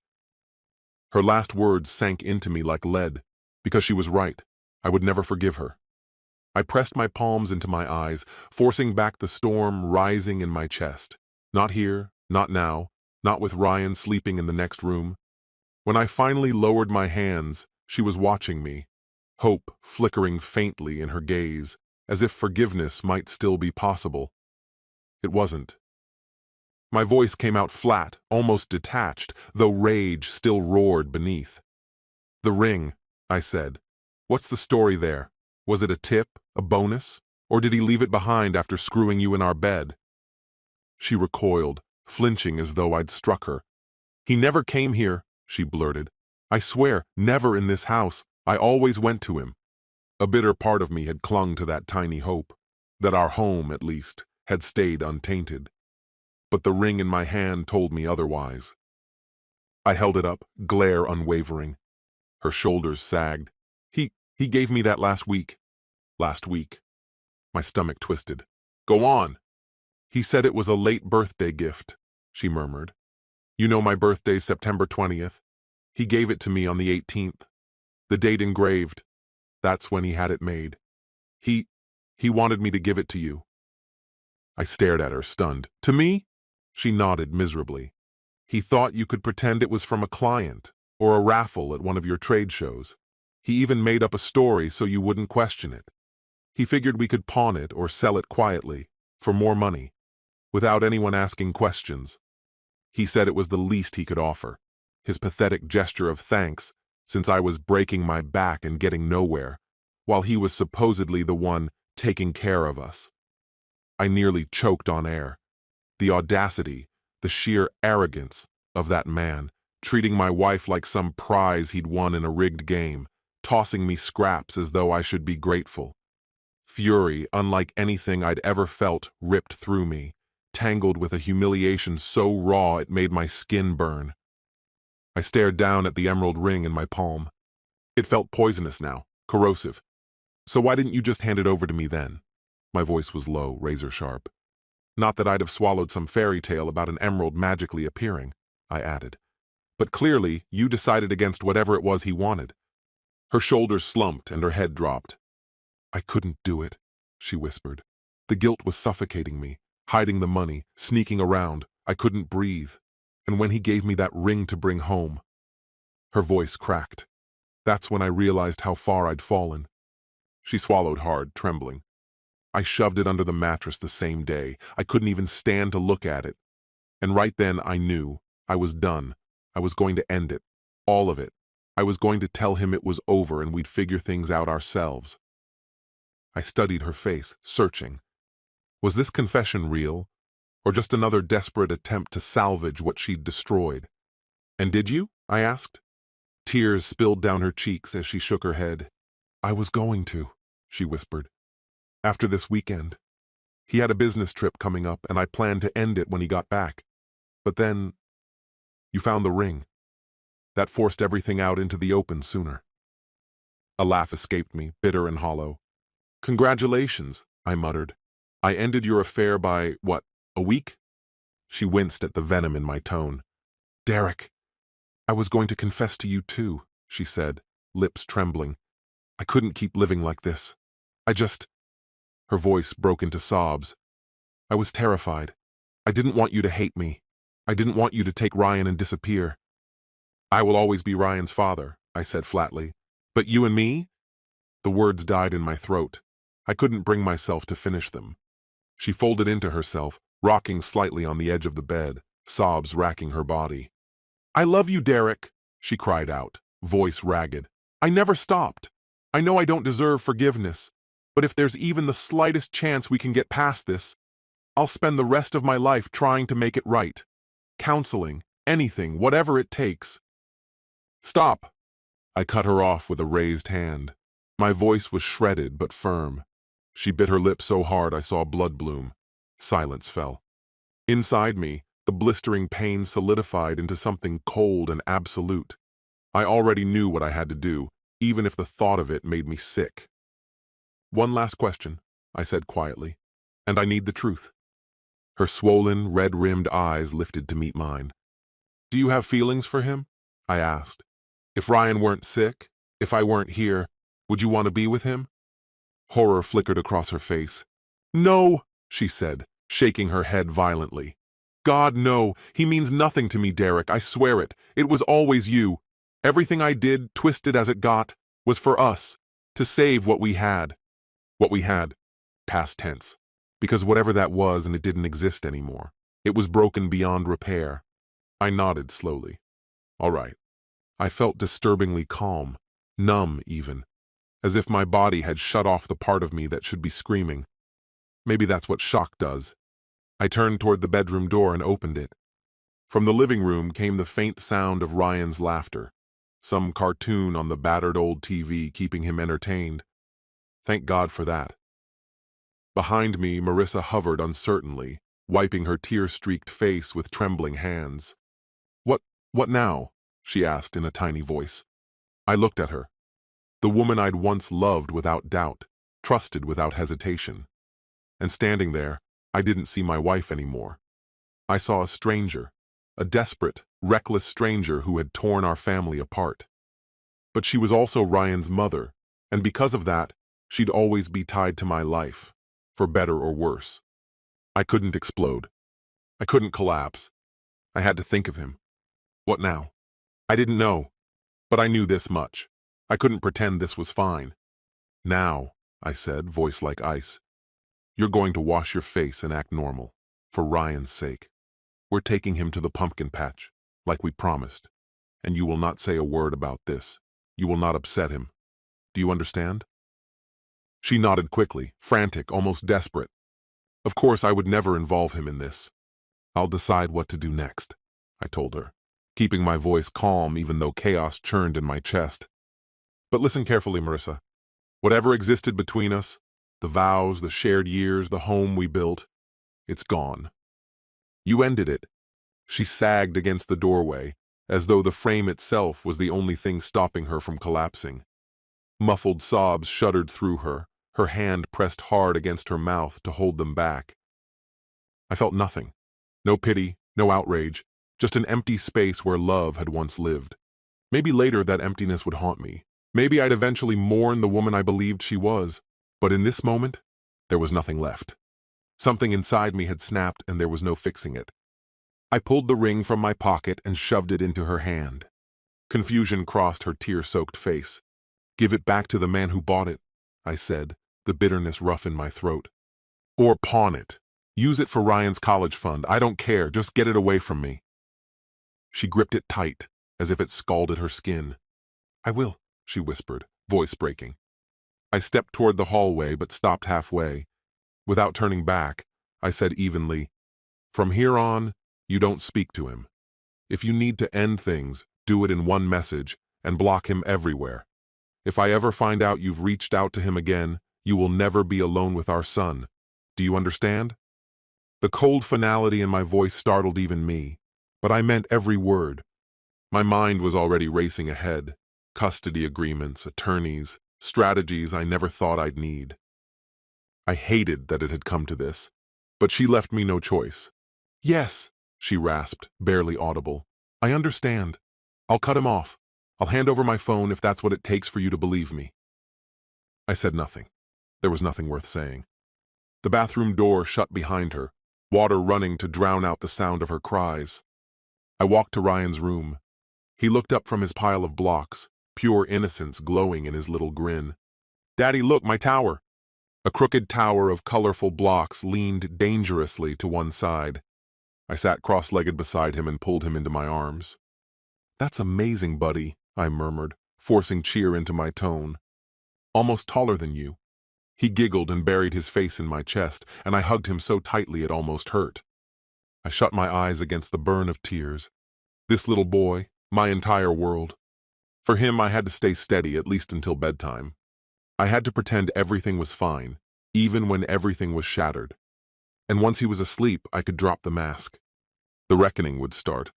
Her last words sank into me like lead, because she was right. I would never forgive her. I pressed my palms into my eyes, forcing back the storm rising in my chest. Not here, not now, not with Ryan sleeping in the next room. When I finally lowered my hands, she was watching me, hope flickering faintly in her gaze, as if forgiveness might still be possible. It wasn't. My voice came out flat, almost detached, though rage still roared beneath. "The ring," I said. "What's the story there? Was it a tip, a bonus, or did he leave it behind after screwing you in our bed?" She recoiled, flinching as though I'd struck her. "He never came here," she blurted. "I swear, never in this house. I always went to him." A bitter part of me had clung to that tiny hope, that our home, at least, had stayed untainted. But the ring in my hand told me otherwise. I held it up, glare unwavering. Her shoulders sagged. He gave me that last week." "Last week." My stomach twisted. "Go on." "He said it was a late birthday gift," she murmured. "You know my birthday's September 20th. He gave it to me on the 18th. The date engraved. That's when he had it made. He wanted me to give it to you." I stared at her, stunned. "To me?" She nodded miserably. "He thought you could pretend it was from a client, or a raffle at one of your trade shows. He even made up a story so you wouldn't question it. He figured we could pawn it or sell it quietly, for more money, without anyone asking questions. He said it was the least he could offer, his pathetic gesture of thanks, since I was breaking my back and getting nowhere, while he was supposedly the one taking care of us. I nearly choked on air. The audacity, the sheer arrogance of that man, treating my wife like some prize he'd won in a rigged game, tossing me scraps as though I should be grateful. Fury, unlike anything I'd ever felt, ripped through me, tangled with a humiliation so raw it made my skin burn. I stared down at the emerald ring in my palm. It felt poisonous now, corrosive. "So why didn't you just hand it over to me then?" My voice was low, razor sharp. "Not that I'd have swallowed some fairy tale about an emerald magically appearing," I added. "But clearly, you decided against whatever it was he wanted." Her shoulders slumped and her head dropped. "I couldn't do it," she whispered. "The guilt was suffocating me, hiding the money, sneaking around. I couldn't breathe. And when he gave me that ring to bring home..." Her voice cracked. That's when I realized how far I'd fallen. She swallowed hard, trembling. "I shoved it under the mattress the same day. I couldn't even stand to look at it. And right then I knew. I was done. I was going to end it. All of it. I was going to tell him it was over and we'd figure things out ourselves." I studied her face, searching. Was this confession real, or just another desperate attempt to salvage what she'd destroyed? "And did you?" I asked. Tears spilled down her cheeks as she shook her head. "I was going to," she whispered. "After this weekend. He had a business trip coming up, and I planned to end it when he got back. But then, you found the ring. That forced everything out into the open sooner." A laugh escaped me, bitter and hollow. "Congratulations," I muttered. "I ended your affair by, what, a week?" She winced at the venom in my tone. "Derek, I was going to confess to you too," she said, lips trembling. "I couldn't keep living like this. I just..." Her voice broke into sobs. "I was terrified. I didn't want you to hate me. I didn't want you to take Ryan and disappear." "I will always be Ryan's father," I said flatly. "But you and me?" The words died in my throat. I couldn't bring myself to finish them. She folded into herself, rocking slightly on the edge of the bed, sobs racking her body. "I love you, Derek," she cried out, voice ragged. "I never stopped. I know I don't deserve forgiveness, but if there's even the slightest chance we can get past this, I'll spend the rest of my life trying to make it right. Counseling, anything, whatever it takes." "Stop!" I cut her off with a raised hand. My voice was shredded but firm. She bit her lip so hard I saw blood bloom. Silence fell. Inside me, the blistering pain solidified into something cold and absolute. I already knew what I had to do, even if the thought of it made me sick. "One last question," I said quietly, "and I need the truth." Her swollen, red-rimmed eyes lifted to meet mine. "Do you have feelings for him?" I asked. "If Ryan weren't sick, if I weren't here, would you want to be with him?" Horror flickered across her face. "No," she said, shaking her head violently. God, no, he means nothing to me, Derek, I swear it. It was always you. Everything I did, twisted as it got, was for us, to save what we had. What we had, past tense. Because whatever that was and it didn't exist anymore. It was broken beyond repair. I nodded slowly. All right. I felt disturbingly calm, numb even, as if my body had shut off the part of me that should be screaming. Maybe that's what shock does. I turned toward the bedroom door and opened it. From the living room came the faint sound of Ryan's laughter, some cartoon on the battered old TV keeping him entertained. Thank God for that. Behind me, Marissa hovered uncertainly, wiping her tear-streaked face with trembling hands. What now?" she asked in a tiny voice. I looked at her. The woman I'd once loved without doubt, trusted without hesitation. And standing there, I didn't see my wife anymore. I saw a stranger, a desperate, reckless stranger who had torn our family apart. But she was also Ryan's mother, and because of that, she'd always be tied to my life, for better or worse. I couldn't explode. I couldn't collapse. I had to think of him. What now? I didn't know, but I knew this much. I couldn't pretend this was fine. Now, I said, voice like ice, you're going to wash your face and act normal, for Ryan's sake. We're taking him to the pumpkin patch, like we promised, and you will not say a word about this. You will not upset him. Do you understand? She nodded quickly, frantic, almost desperate. Of course, I would never involve him in this. I'll decide what to do next, I told her, keeping my voice calm even though chaos churned in my chest. But listen carefully, Marissa. Whatever existed between us, the vows, the shared years, the home we built, it's gone. You ended it. She sagged against the doorway, as though the frame itself was the only thing stopping her from collapsing. Muffled sobs shuddered through her hand pressed hard against her mouth to hold them back. I felt nothing. No pity, no outrage, just an empty space where love had once lived. Maybe later that emptiness would haunt me. Maybe I'd eventually mourn the woman I believed she was. But in this moment, there was nothing left. Something inside me had snapped and there was no fixing it. I pulled the ring from my pocket and shoved it into her hand. Confusion crossed her tear-soaked face. Give it back to the man who bought it, I said, the bitterness rough in my throat. Or pawn it. Use it for Ryan's college fund. I don't care. Just get it away from me. She gripped it tight, as if it scalded her skin. I will, she whispered, voice breaking. I stepped toward the hallway but stopped halfway. Without turning back, I said evenly, from here on, you don't speak to him. If you need to end things, do it in one message and block him everywhere. If I ever find out you've reached out to him again, you will never be alone with our son. Do you understand? The cold finality in my voice startled even me, but I meant every word. My mind was already racing ahead. Custody agreements, attorneys, strategies I never thought I'd need. I hated that it had come to this, but she left me no choice. Yes, she rasped, barely audible. I understand. I'll cut him off. I'll hand over my phone if that's what it takes for you to believe me. I said nothing. There was nothing worth saying. The bathroom door shut behind her, water running to drown out the sound of her cries. I walked to Ryan's room. He looked up from his pile of blocks, pure innocence glowing in his little grin. Daddy, look, my tower! A crooked tower of colorful blocks leaned dangerously to one side. I sat cross-legged beside him and pulled him into my arms. That's amazing, buddy, I murmured, forcing cheer into my tone. Almost taller than you. He giggled and buried his face in my chest, and I hugged him so tightly it almost hurt. I shut my eyes against the burn of tears. This little boy, my entire world. For him, I had to stay steady, at least until bedtime. I had to pretend everything was fine, even when everything was shattered. And once he was asleep, I could drop the mask. The reckoning would start.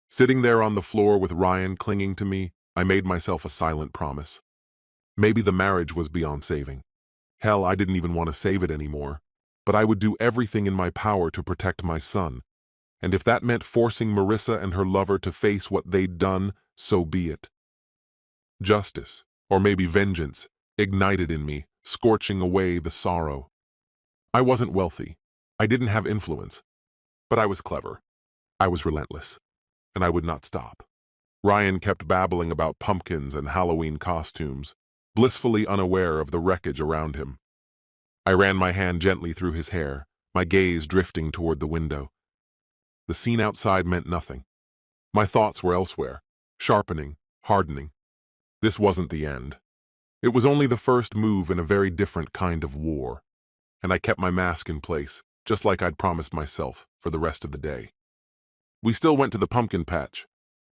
Sitting there on the floor with Ryan clinging to me, I made myself a silent promise. Maybe the marriage was beyond saving. Hell, I didn't even want to save it anymore. But I would do everything in my power to protect my son. And if that meant forcing Marissa and her lover to face what they'd done, so be it. Justice, or maybe vengeance, ignited in me, scorching away the sorrow. I wasn't wealthy. I didn't have influence. But I was clever. I was relentless, and I would not stop. Ryan kept babbling about pumpkins and Halloween costumes, blissfully unaware of the wreckage around him. I ran my hand gently through his hair, my gaze drifting toward the window. The scene outside meant nothing. My thoughts were elsewhere, sharpening, hardening. This wasn't the end. It was only the first move in a very different kind of war, and I kept my mask in place, just like I'd promised myself, for the rest of the day. We still went to the pumpkin patch.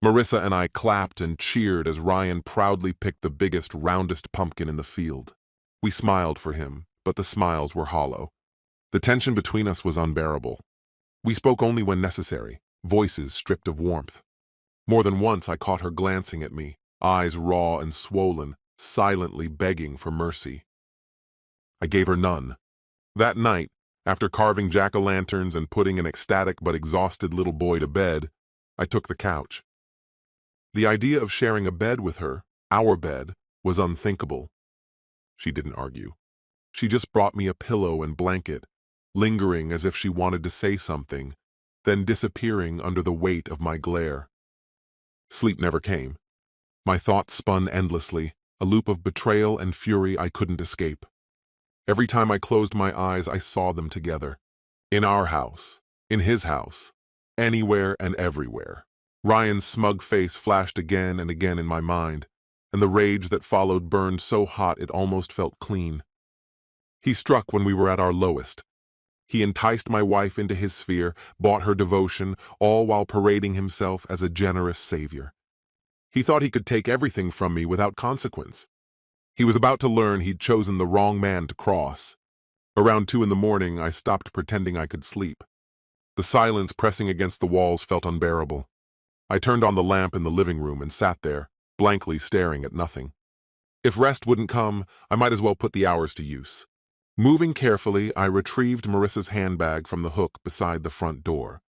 Marissa and I clapped and cheered as Ryan proudly picked the biggest, roundest pumpkin in the field. We smiled for him, but the smiles were hollow. The tension between us was unbearable. We spoke only when necessary, voices stripped of warmth. More than once I caught her glancing at me, eyes raw and swollen, silently begging for mercy. I gave her none. That night, after carving jack-o'-lanterns and putting an ecstatic but exhausted little boy to bed, I took the couch. The idea of sharing a bed with her, our bed, was unthinkable. She didn't argue. She just brought me a pillow and blanket, lingering as if she wanted to say something, then disappearing under the weight of my glare. Sleep never came. My thoughts spun endlessly, a loop of betrayal and fury I couldn't escape. Every time I closed my eyes, I saw them together. In our house, in his house, anywhere and everywhere. Ryan's smug face flashed again and again in my mind, and the rage that followed burned so hot it almost felt clean. He struck when we were at our lowest. He enticed my wife into his sphere, bought her devotion, all while parading himself as a generous savior. He thought he could take everything from me without consequence. He was about to learn he'd chosen the wrong man to cross. Around 2 a.m, I stopped pretending I could sleep. The silence pressing against the walls felt unbearable. I turned on the lamp in the living room and sat there, blankly staring at nothing. If rest wouldn't come, I might as well put the hours to use. Moving carefully, I retrieved Marissa's handbag from the hook beside the front door.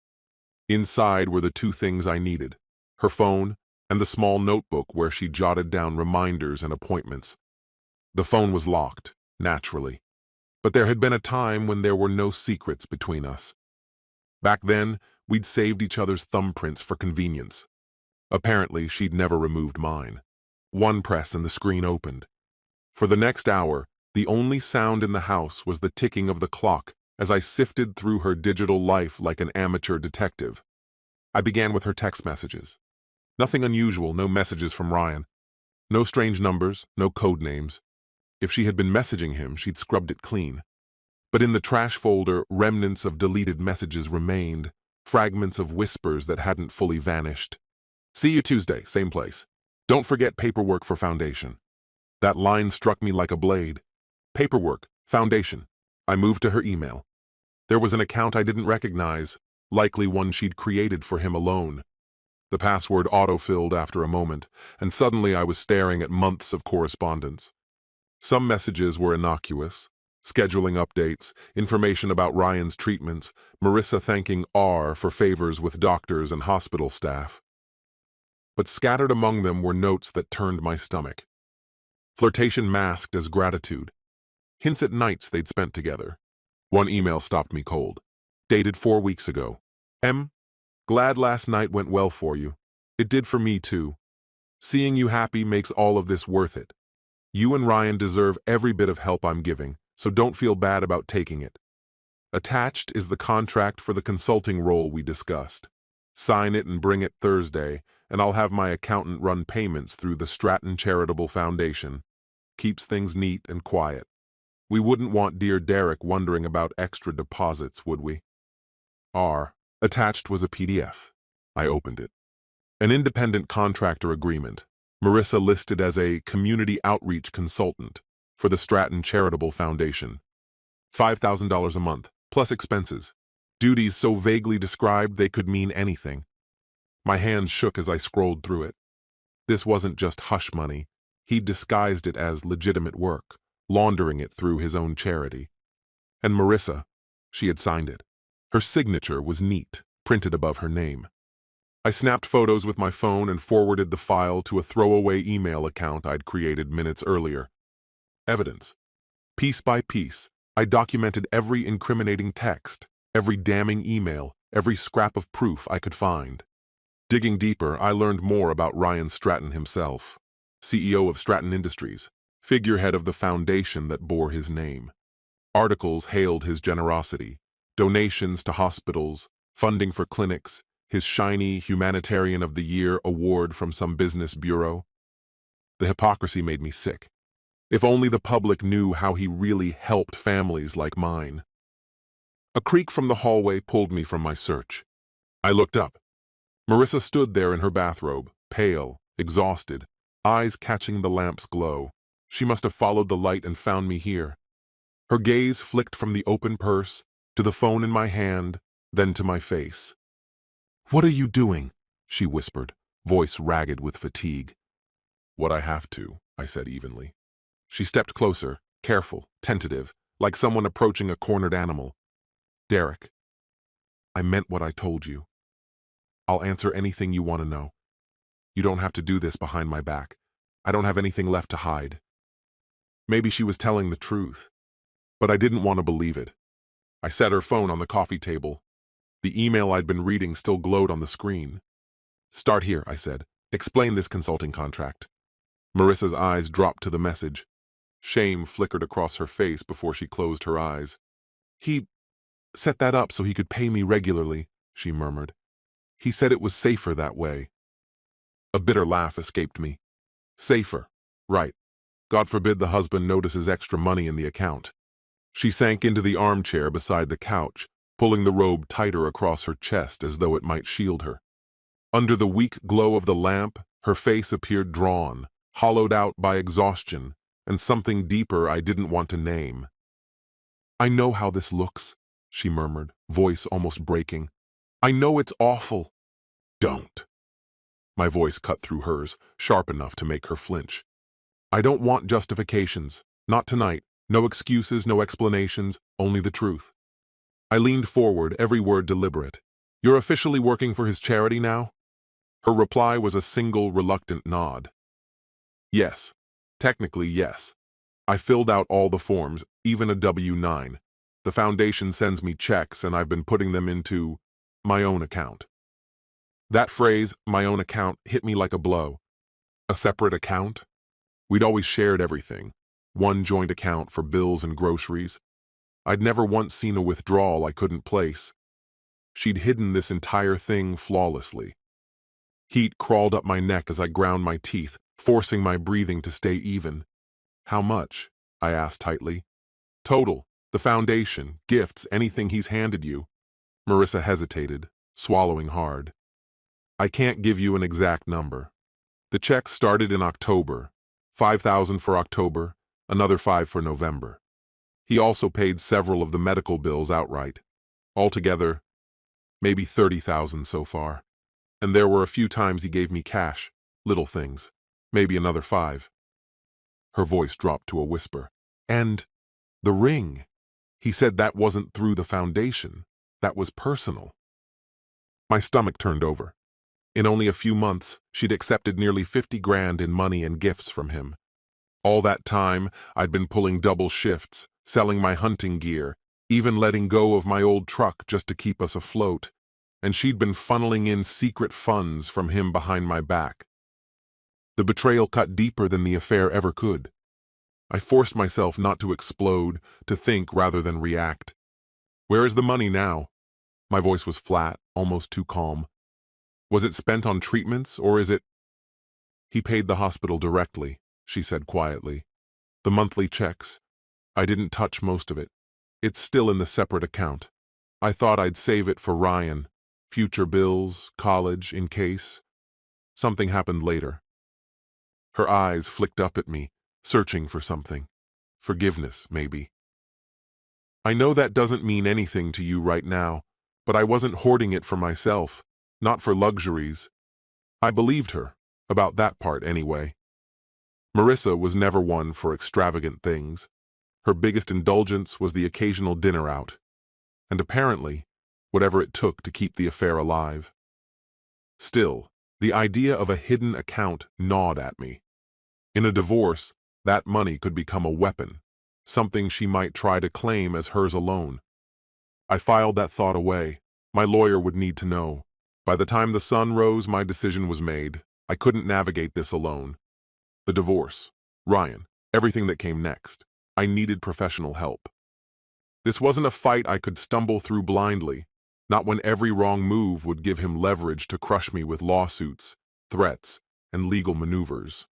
Inside were the 2 things I needed, her phone and the small notebook where she jotted down reminders and appointments. The phone was locked, naturally, but there had been a time when there were no secrets between us. Back then, we'd saved each other's thumbprints for convenience. Apparently, she'd never removed mine. One press and the screen opened. For the next hour, the only sound in the house was the ticking of the clock as I sifted through her digital life like an amateur detective. I began with her text messages. Nothing unusual, no messages from Ryan. No strange numbers, no code names. If she had been messaging him, she'd scrubbed it clean. But in the trash folder, remnants of deleted messages remained, fragments of whispers that hadn't fully vanished. See you Tuesday, same place. Don't forget paperwork for foundation. That line struck me like a blade. Paperwork, foundation. I moved to her email. There was an account I didn't recognize, likely one she'd created for him alone. The password auto-filled after a moment, and suddenly I was staring at months of correspondence. Some messages were innocuous, scheduling updates, information about Ryan's treatments, Marissa thanking R for favors with doctors and hospital staff. But scattered among them were notes that turned my stomach. Flirtation masked as gratitude. Hints at nights they'd spent together. One email stopped me cold. Dated 4 weeks ago. M. Glad last night went well for you. It did for me too. Seeing you happy makes all of this worth it. You and Ryan deserve every bit of help I'm giving, so don't feel bad about taking it. Attached is the contract for the consulting role we discussed. Sign it and bring it Thursday, and I'll have my accountant run payments through the Stratton Charitable Foundation. Keeps things neat and quiet. We wouldn't want dear Derek wondering about extra deposits, would we? R. Attached was a PDF. I opened it. An independent contractor agreement. Marissa listed as a community outreach consultant for the Stratton Charitable Foundation. $5,000 a month, plus expenses. Duties so vaguely described they could mean anything. My hands shook as I scrolled through it. This wasn't just hush money. He'd disguised it as legitimate work, laundering it through his own charity. And Marissa, she had signed it. Her signature was neat, printed above her name. I snapped photos with my phone and forwarded the file to a throwaway email account I'd created minutes earlier. Evidence. Piece by piece, I documented every incriminating text, every damning email, every scrap of proof I could find. Digging deeper, I learned more about Ryan Stratton himself, CEO of Stratton Industries, figurehead of the foundation that bore his name. Articles hailed his generosity, donations to hospitals, funding for clinics, his shiny Humanitarian of the Year award from some business bureau. The hypocrisy made me sick. If only the public knew how he really helped families like mine. A creak from the hallway pulled me from my search. I looked up. Marissa stood there in her bathrobe, pale, exhausted, eyes catching the lamp's glow. She must have followed the light and found me here. Her gaze flicked from the open purse to the phone in my hand, then to my face. "What are you doing?" she whispered, voice ragged with fatigue. "What I have to," I said evenly. She stepped closer, careful, tentative, like someone approaching a cornered animal. "Derek, I meant what I told you. I'll answer anything you want to know. You don't have to do this behind my back. I don't have anything left to hide." Maybe she was telling the truth, but I didn't want to believe it. I set her phone on the coffee table. The email I'd been reading still glowed on the screen. "Start here," I said. "Explain this consulting contract." Marissa's eyes dropped to the message. Shame flickered across her face before she closed her eyes. "He set that up so he could pay me regularly," she murmured. "He said it was safer that way." A bitter laugh escaped me. Safer. Right. God forbid the husband notices extra money in the account. She sank into the armchair beside the couch, pulling the robe tighter across her chest as though it might shield her. Under the weak glow of the lamp, her face appeared drawn, hollowed out by exhaustion, and something deeper I didn't want to name. "I know how this looks," she murmured, voice almost breaking. "I know it's awful." "Don't." My voice cut through hers, sharp enough to make her flinch. "I don't want justifications. Not tonight. No excuses, no explanations, only the truth." I leaned forward, every word deliberate. "You're officially working for his charity now?" Her reply was a single reluctant nod. "Yes. Technically, yes. I filled out all the forms, even a W-9. The foundation sends me checks and I've been putting them into my own account." That phrase, my own account, hit me like a blow. A separate account? We'd always shared everything. One joint account for bills and groceries. I'd never once seen a withdrawal I couldn't place. She'd hidden this entire thing flawlessly. Heat crawled up my neck as I ground my teeth, forcing my breathing to stay even. "How much?" I asked tightly. "Total. The foundation, gifts, anything he's handed you." Marissa hesitated, swallowing hard. "I can't give you an exact number. The checks started in October. 5,000 for October, another 5 for November. He also paid several of the medical bills outright. Altogether, maybe 30,000 so far. And there were a few times he gave me cash, little things, maybe another 5. Her voice dropped to a whisper. "And the ring. He said that wasn't through the foundation. That was personal." My stomach turned over. In only a few months, she'd accepted nearly 50 grand in money and gifts from him. All that time, I'd been pulling double shifts, selling my hunting gear, even letting go of my old truck just to keep us afloat. And she'd been funneling in secret funds from him behind my back. The betrayal cut deeper than the affair ever could. I forced myself not to explode, to think rather than react. "Where is the money now?" My voice was flat, almost too calm. "Was it spent on treatments, or is it—" "He paid the hospital directly," she said quietly. "The monthly checks. I didn't touch most of it. It's still in the separate account. I thought I'd save it for Ryan. Future bills, college, in case something happened later." Her eyes flicked up at me, searching for something. Forgiveness, maybe. "I know that doesn't mean anything to you right now, but I wasn't hoarding it for myself, not for luxuries." I believed her, about that part anyway. Marissa was never one for extravagant things. Her biggest indulgence was the occasional dinner out, and apparently, whatever it took to keep the affair alive. Still, the idea of a hidden account gnawed at me. In a divorce, that money could become a weapon, something she might try to claim as hers alone. I filed that thought away, My lawyer would need to know. By the time the sun rose, my decision was made. I couldn't navigate this alone. The divorce, Ryan, everything that came next. I needed professional help. This wasn't a fight I could stumble through blindly, not when every wrong move would give him leverage to crush me with lawsuits, threats, and legal maneuvers.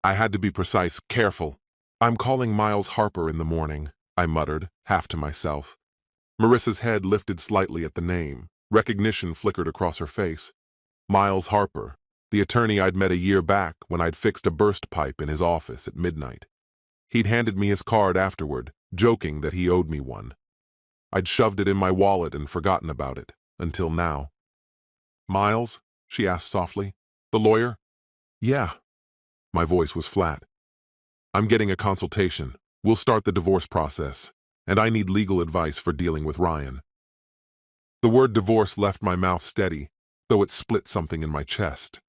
I had to be precise, careful. "I'm calling Miles Harper in the morning," I muttered, half to myself. Marissa's head lifted slightly at the name. Recognition flickered across her face. Miles Harper, the attorney I'd met a year back when I'd fixed a burst pipe in his office at midnight. He'd handed me his card afterward, joking that he owed me one. I'd shoved it in my wallet and forgotten about it, until now. "Miles?" she asked softly. "The lawyer?" "Yeah." My voice was flat. "I'm getting a consultation. We'll start the divorce process, and I need legal advice for dealing with Ryan." The word divorce left my mouth steady, though it split something in my chest.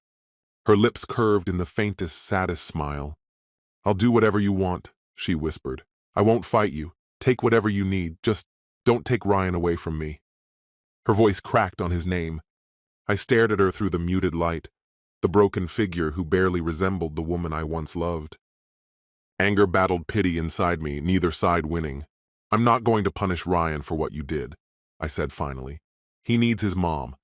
Her lips curved in the faintest, saddest smile. "I'll do whatever you want," she whispered. "I won't fight you. Take whatever you need. Just don't take Ryan away from me." Her voice cracked on his name. I stared at her through the muted light, the broken figure who barely resembled the woman I once loved. Anger battled pity inside me, neither side winning. "I'm not going to punish Ryan for what you did," I said finally. "He needs his mom.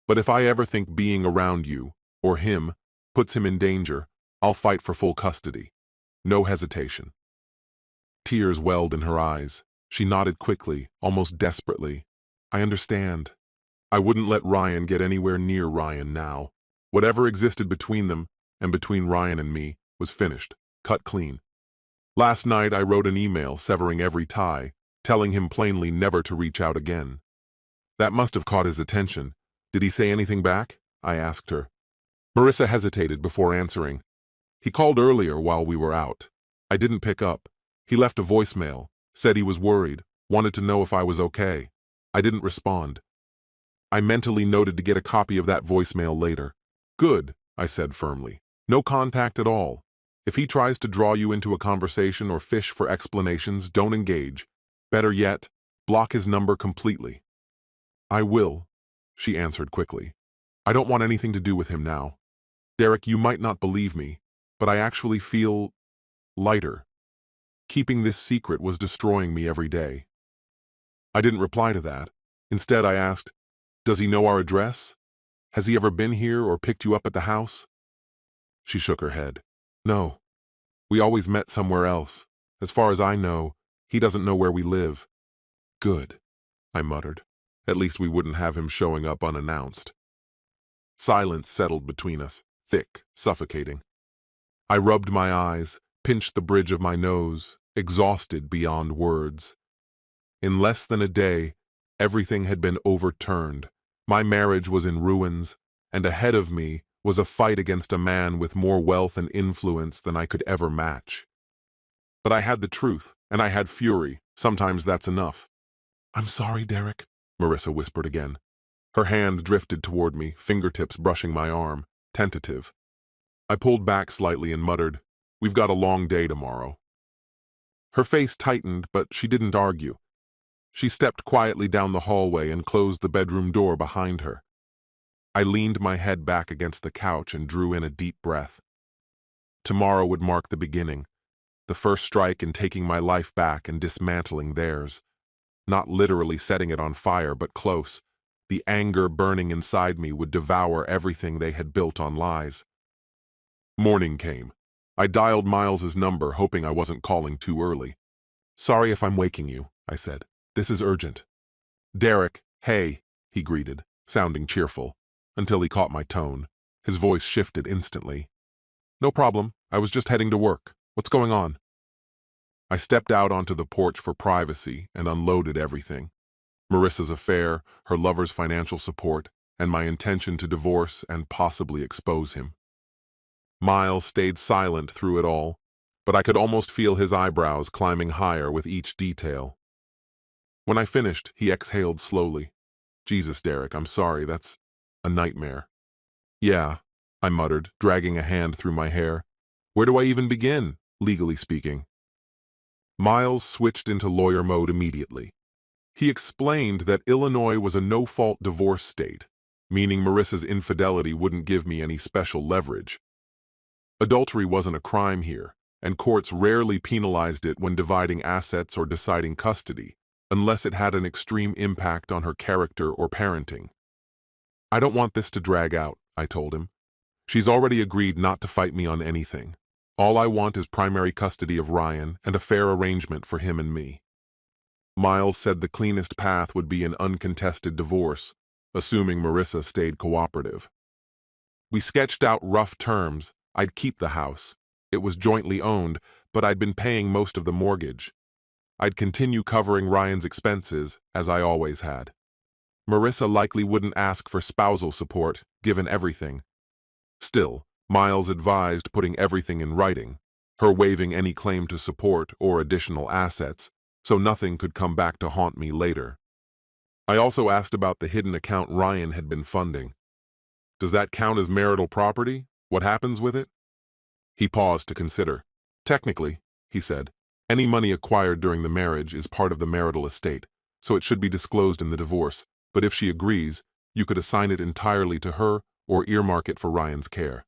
But if I ever think being around you, or him, puts him in danger, I'll fight for full custody. No hesitation." Tears welled in her eyes. She nodded quickly, almost desperately. "I understand. I wouldn't let Ryan get anywhere near Ryan now. Whatever existed between them, and between Ryan and me, was finished, cut clean. Last night I wrote an email severing every tie, telling him plainly never to reach out again." That must have caught his attention. "Did he say anything back?" I asked her. Marissa hesitated before answering. "He called earlier while we were out. I didn't pick up. He left a voicemail, said he was worried, wanted to know if I was okay. I didn't respond." I mentally noted to get a copy of that voicemail later. "Good," I said firmly. "No contact at all. If he tries to draw you into a conversation or fish for explanations, don't engage. Better yet, block his number completely." "I will," she answered quickly. "I don't want anything to do with him now. Derek, you might not believe me, but I actually feel lighter. Keeping this secret was destroying me every day." I didn't reply to that. Instead, I asked, "Does he know our address? Has he ever been here or picked you up at the house?" She shook her head. "No. We always met somewhere else. As far as I know, he doesn't know where we live." "Good," I muttered. At least we wouldn't have him showing up unannounced. Silence settled between us, thick, suffocating. I rubbed my eyes, pinched the bridge of my nose, exhausted beyond words. In less than a day, everything had been overturned. My marriage was in ruins, and ahead of me was a fight against a man with more wealth and influence than I could ever match. But I had the truth, and I had fury. Sometimes that's enough. "I'm sorry, Derek," Marissa whispered again. Her hand drifted toward me, fingertips brushing my arm, tentative. I pulled back slightly and muttered, "We've got a long day tomorrow." Her face tightened, but she didn't argue. She stepped quietly down the hallway and closed the bedroom door behind her. I leaned my head back against the couch and drew in a deep breath. Tomorrow would mark the beginning, the first strike in taking my life back and dismantling theirs. Not literally setting it on fire, but close. The anger burning inside me would devour everything they had built on lies. Morning came. I dialed Miles's number, hoping I wasn't calling too early. "Sorry if I'm waking you," I said. "This is urgent." "Derek, hey," he greeted, sounding cheerful, until he caught my tone. His voice shifted instantly. "No problem. I was just heading to work. What's going on?" I stepped out onto the porch for privacy and unloaded everything. Marissa's affair, her lover's financial support, and my intention to divorce and possibly expose him. Miles stayed silent through it all, but I could almost feel his eyebrows climbing higher with each detail. When I finished, he exhaled slowly. "Jesus, Derek, I'm sorry, that's a nightmare." "Yeah," I muttered, dragging a hand through my hair. "Where do I even begin, legally speaking?" Miles switched into lawyer mode immediately. He explained that Illinois was a no-fault divorce state, meaning Marissa's infidelity wouldn't give me any special leverage. Adultery wasn't a crime here, and courts rarely penalized it when dividing assets or deciding custody, unless it had an extreme impact on her character or parenting. I don't want this to drag out, I told him. She's already agreed not to fight me on anything. All I want is primary custody of Ryan and a fair arrangement for him and me. Miles said the cleanest path would be an uncontested divorce, assuming Marissa stayed cooperative. We sketched out rough terms. I'd keep the house. It was jointly owned, but I'd been paying most of the mortgage. I'd continue covering Ryan's expenses, as I always had. Marissa likely wouldn't ask for spousal support, given everything. Still, Miles advised putting everything in writing, her waiving any claim to support or additional assets, so nothing could come back to haunt me later. I also asked about the hidden account Ryan had been funding. Does that count as marital property? What happens with it? He paused to consider. Technically, he said, any money acquired during the marriage is part of the marital estate, so it should be disclosed in the divorce, but if she agrees, you could assign it entirely to her or earmark it for Ryan's care.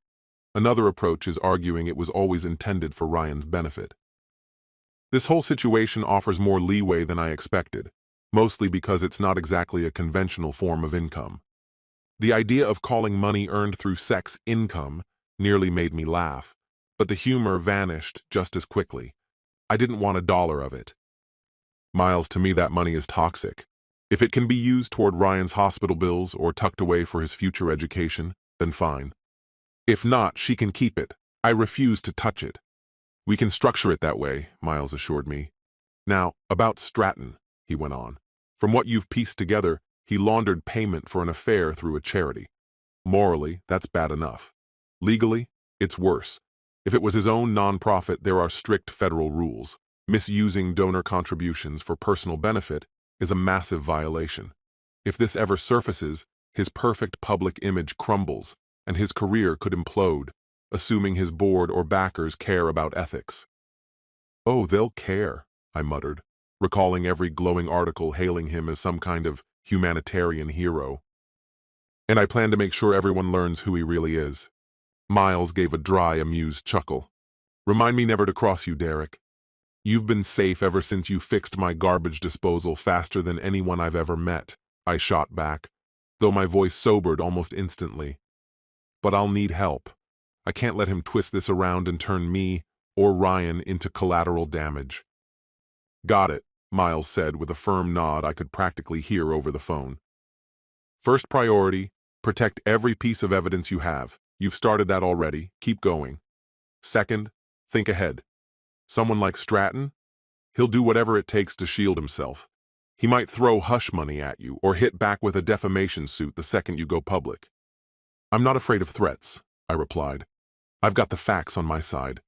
Another approach is arguing it was always intended for Ryan's benefit. This whole situation offers more leeway than I expected, mostly because it's not exactly a conventional form of income. The idea of calling money earned through sex income nearly made me laugh, but the humor vanished just as quickly. I didn't want $1 of it. Miles, to me that money is toxic. If it can be used toward Ryan's hospital bills or tucked away for his future education, then fine. If not, she can keep it. I refuse to touch it. We can structure it that way, Miles assured me. Now, about Stratton, he went on. From what you've pieced together, he laundered payment for an affair through a charity. Morally, that's bad enough. Legally, it's worse. If it was his own nonprofit, there are strict federal rules. Misusing donor contributions for personal benefit is a massive violation. If this ever surfaces, his perfect public image crumbles, and his career could implode, assuming his board or backers care about ethics. Oh, they'll care, I muttered, recalling every glowing article hailing him as some kind of humanitarian hero. And I plan to make sure everyone learns who he really is. Miles gave a dry, amused chuckle. Remind me never to cross you, Derek. You've been safe ever since you fixed my garbage disposal faster than anyone I've ever met, I shot back, though my voice sobered almost instantly. But I'll need help. I can't let him twist this around and turn me or Ryan into collateral damage. Got it, Miles said with a firm nod I could practically hear over the phone. First priority, protect every piece of evidence you have. You've started that already. Keep going. Second, think ahead. Someone like Stratton? He'll do whatever it takes to shield himself. He might throw hush money at you or hit back with a defamation suit the second you go public. I'm not afraid of threats, I replied. I've got the facts on my side.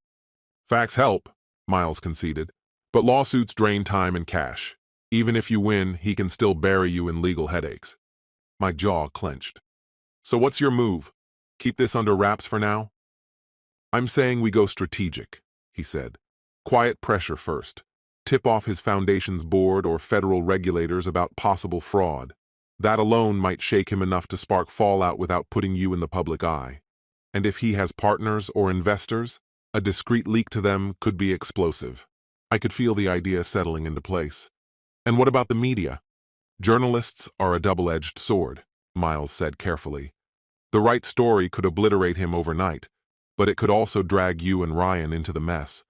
Facts help, Miles conceded, but lawsuits drain time and cash. Even if you win, he can still bury you in legal headaches. My jaw clenched. So what's your move? Keep this under wraps for now? I'm saying we go strategic, he said. Quiet pressure first. Tip off his foundation's board or federal regulators about possible fraud. That alone might shake him enough to spark fallout without putting you in the public eye. And if he has partners or investors, a discreet leak to them could be explosive. I could feel the idea settling into place. And what about the media? Journalists are a double-edged sword, Miles said carefully. The right story could obliterate him overnight, but it could also drag you and Ryan into the mess.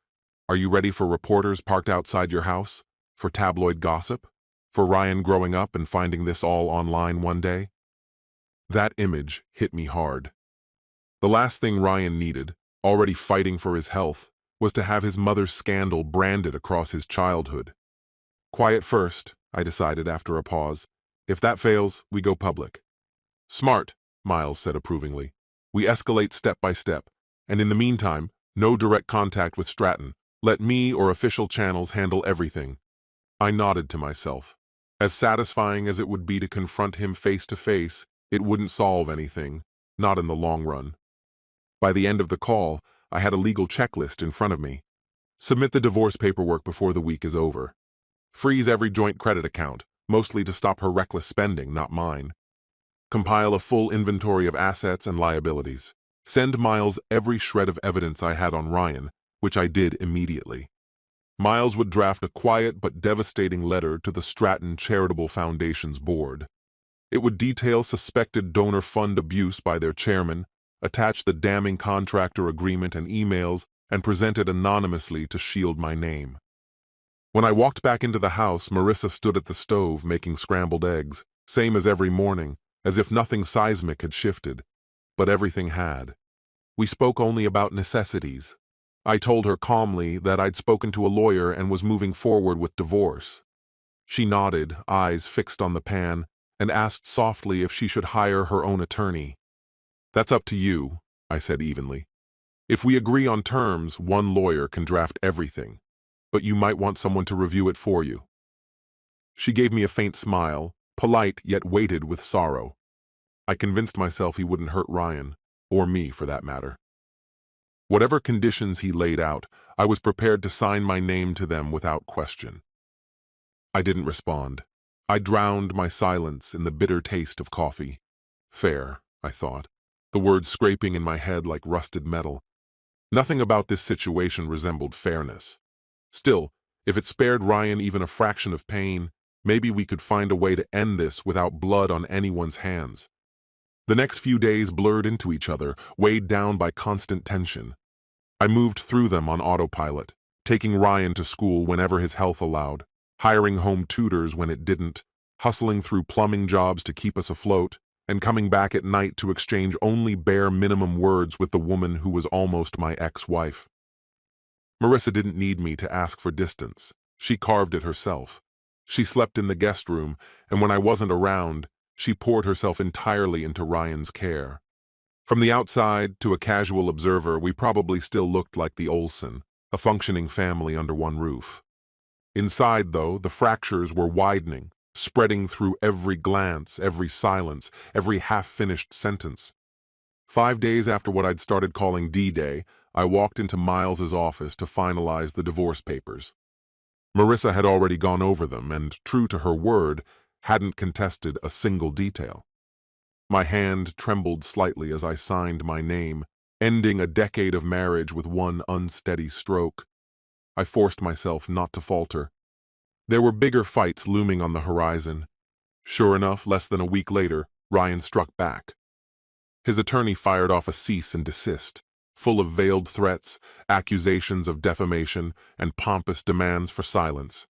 Are you ready for reporters parked outside your house? For tabloid gossip? For Ryan growing up and finding this all online one day? That image hit me hard. The last thing Ryan needed, already fighting for his health, was to have his mother's scandal branded across his childhood. Quiet first, I decided after a pause. If that fails, we go public. Smart, Miles said approvingly. We escalate step by step, and in the meantime, no direct contact with Stratton. Let me or official channels handle everything. I nodded to myself. As satisfying as it would be to confront him face to face, it wouldn't solve anything, not in the long run. By the end of the call, I had a legal checklist in front of me. Submit the divorce paperwork before the week is over. Freeze every joint credit account. mostly to stop her reckless spending, not mine. Compile a full inventory of assets and liabilities. Send Miles every shred of evidence I had on Ryan, which I did immediately. Miles would draft a quiet but devastating letter to the Stratton Charitable Foundation's board. It would detail suspected donor fund abuse by their chairman, attach the damning contractor agreement and emails, and present it anonymously to shield my name. When I walked back into the house, Marissa stood at the stove making scrambled eggs, same as every morning, as if nothing seismic had shifted. But everything had. We spoke only about necessities. I told her calmly that I'd spoken to a lawyer and was moving forward with divorce. She nodded, eyes fixed on the pan, and asked softly if she should hire her own attorney. "That's up to you," I said evenly. "If we agree on terms, one lawyer can draft everything, but you might want someone to review it for you." She gave me a faint smile, polite yet weighted with sorrow. I convinced myself he wouldn't hurt Ryan, or me for that matter. Whatever conditions he laid out, I was prepared to sign my name to them without question. I didn't respond. I drowned my silence in the bitter taste of coffee. Fair, I thought, the words scraping in my head like rusted metal. Nothing about this situation resembled fairness. Still, if it spared Ryan even a fraction of pain, maybe we could find a way to end this without blood on anyone's hands. The next few days blurred into each other, weighed down by constant tension. I moved through them on autopilot, taking Ryan to school whenever his health allowed, hiring home tutors when it didn't, hustling through plumbing jobs to keep us afloat, and coming back at night to exchange only bare minimum words with the woman who was almost my ex-wife. Marissa didn't need me to ask for distance. She carved it herself. She slept in the guest room, and when I wasn't around, she poured herself entirely into Ryan's care. From the outside, to a casual observer, we probably still looked like the Olsen, a functioning family under one roof. Inside, though, the fractures were widening, spreading through every glance, every silence, every half-finished sentence. 5 days after what I'd started calling D-Day, I walked into Miles's office to finalize the divorce papers. Marissa had already gone over them and, true to her word, hadn't contested a single detail. My hand trembled slightly as I signed my name, ending a decade of marriage with one unsteady stroke. I forced myself not to falter. There were bigger fights looming on the horizon. Sure enough, less than a week later, Ryan struck back. His attorney fired off a cease and desist, full of veiled threats, accusations of defamation, and pompous demands for silence.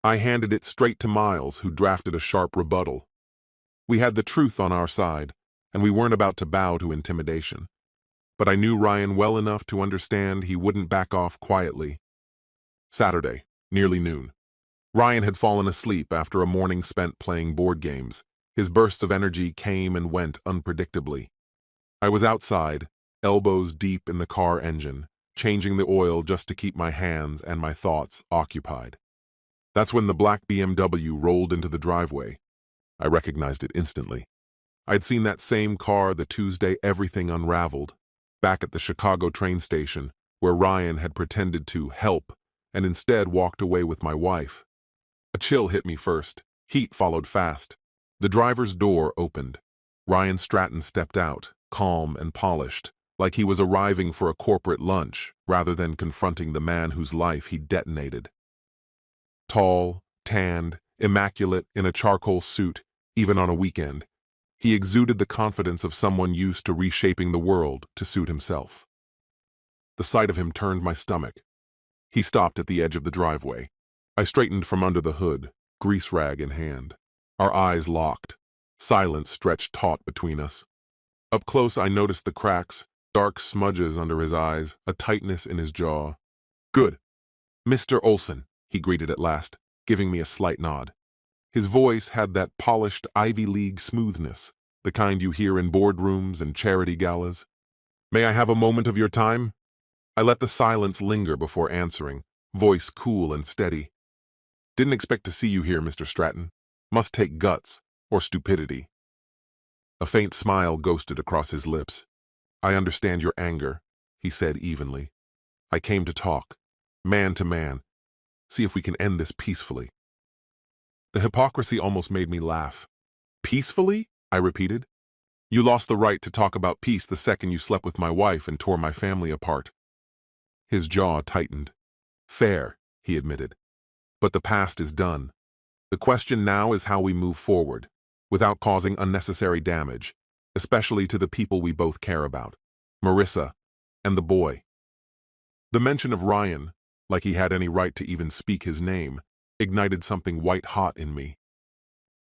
I handed it straight to Miles, who drafted a sharp rebuttal. We had the truth on our side, and we weren't about to bow to intimidation. But I knew Ryan well enough to understand he wouldn't back off quietly. Saturday, nearly noon. Ryan had fallen asleep after a morning spent playing board games. His bursts of energy came and went unpredictably. I was outside, elbows deep in the car engine, changing the oil just to keep my hands and my thoughts occupied. That's when the black BMW rolled into the driveway. I recognized it instantly. I'd seen that same car the Tuesday everything unraveled, back at the Chicago train station, where Ryan had pretended to help and instead walked away with my wife. A chill hit me first. Heat followed fast. The driver's door opened. Ryan Stratton stepped out, calm and polished, like he was arriving for a corporate lunch rather than confronting the man whose life he detonated. Tall, tanned, immaculate in a charcoal suit, even on a weekend, he exuded the confidence of someone used to reshaping the world to suit himself. The sight of him turned my stomach. He stopped at the edge of the driveway. I straightened from under the hood, grease rag in hand. Our eyes locked. Silence stretched taut between us. Up close, I noticed the cracks, dark smudges under his eyes, a tightness in his jaw. "Good. Mr. Olsen," he greeted at last, giving me a slight nod. His voice had that polished Ivy League smoothness, the kind you hear in boardrooms and charity galas. "May I have a moment of your time?" I let the silence linger before answering, voice cool and steady. "Didn't expect to see you here, Mr. Stratton. Must take guts, or stupidity." A faint smile ghosted across his lips. "I understand your anger," he said evenly. "I came to talk, man to man. See if we can end this peacefully." The hypocrisy almost made me laugh. Peacefully? I repeated. You lost the right to talk about peace the second you slept with my wife and tore my family apart. His jaw tightened. Fair, he admitted. But the past is done. The question now is how we move forward, without causing unnecessary damage, especially to the people we both care about, Marissa and the boy. The mention of Ryan, like he had any right to even speak his name, ignited something white-hot in me.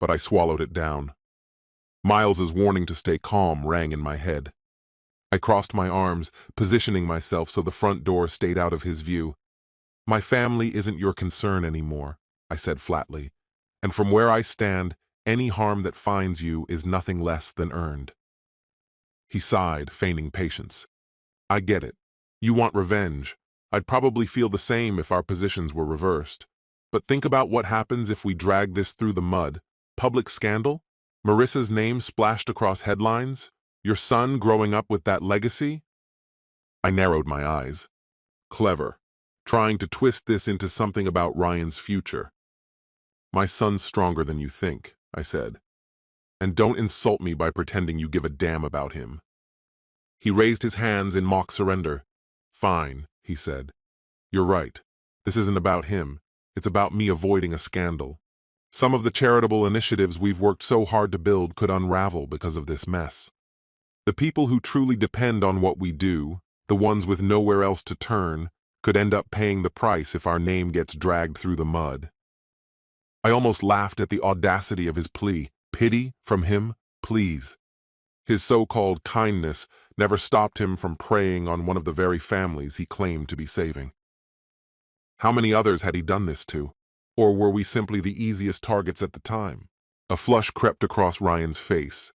But I swallowed it down. Miles's warning to stay calm rang in my head. I crossed my arms, positioning myself so the front door stayed out of his view. My family isn't your concern anymore, I said flatly, and from where I stand, any harm that finds you is nothing less than earned. He sighed, feigning patience. I get it. You want revenge. I'd probably feel the same if our positions were reversed. But think about what happens if we drag this through the mud. Public scandal? Marissa's name splashed across headlines? Your son growing up with that legacy? I narrowed my eyes. Clever. Trying to twist this into something about Ryan's future. My son's stronger than you think, I said. And don't insult me by pretending you give a damn about him. He raised his hands in mock surrender. Fine, he said. You're right. This isn't about him. It's about me avoiding a scandal. Some of the charitable initiatives we've worked so hard to build could unravel because of this mess. The people who truly depend on what we do, the ones with nowhere else to turn, could end up paying the price if our name gets dragged through the mud. I almost laughed at the audacity of his plea. Pity from him, please. His so-called kindness never stopped him from preying on one of the very families he claimed to be saving. How many others had he done this to? Or were we simply the easiest targets at the time? A flush crept across Ryan's face.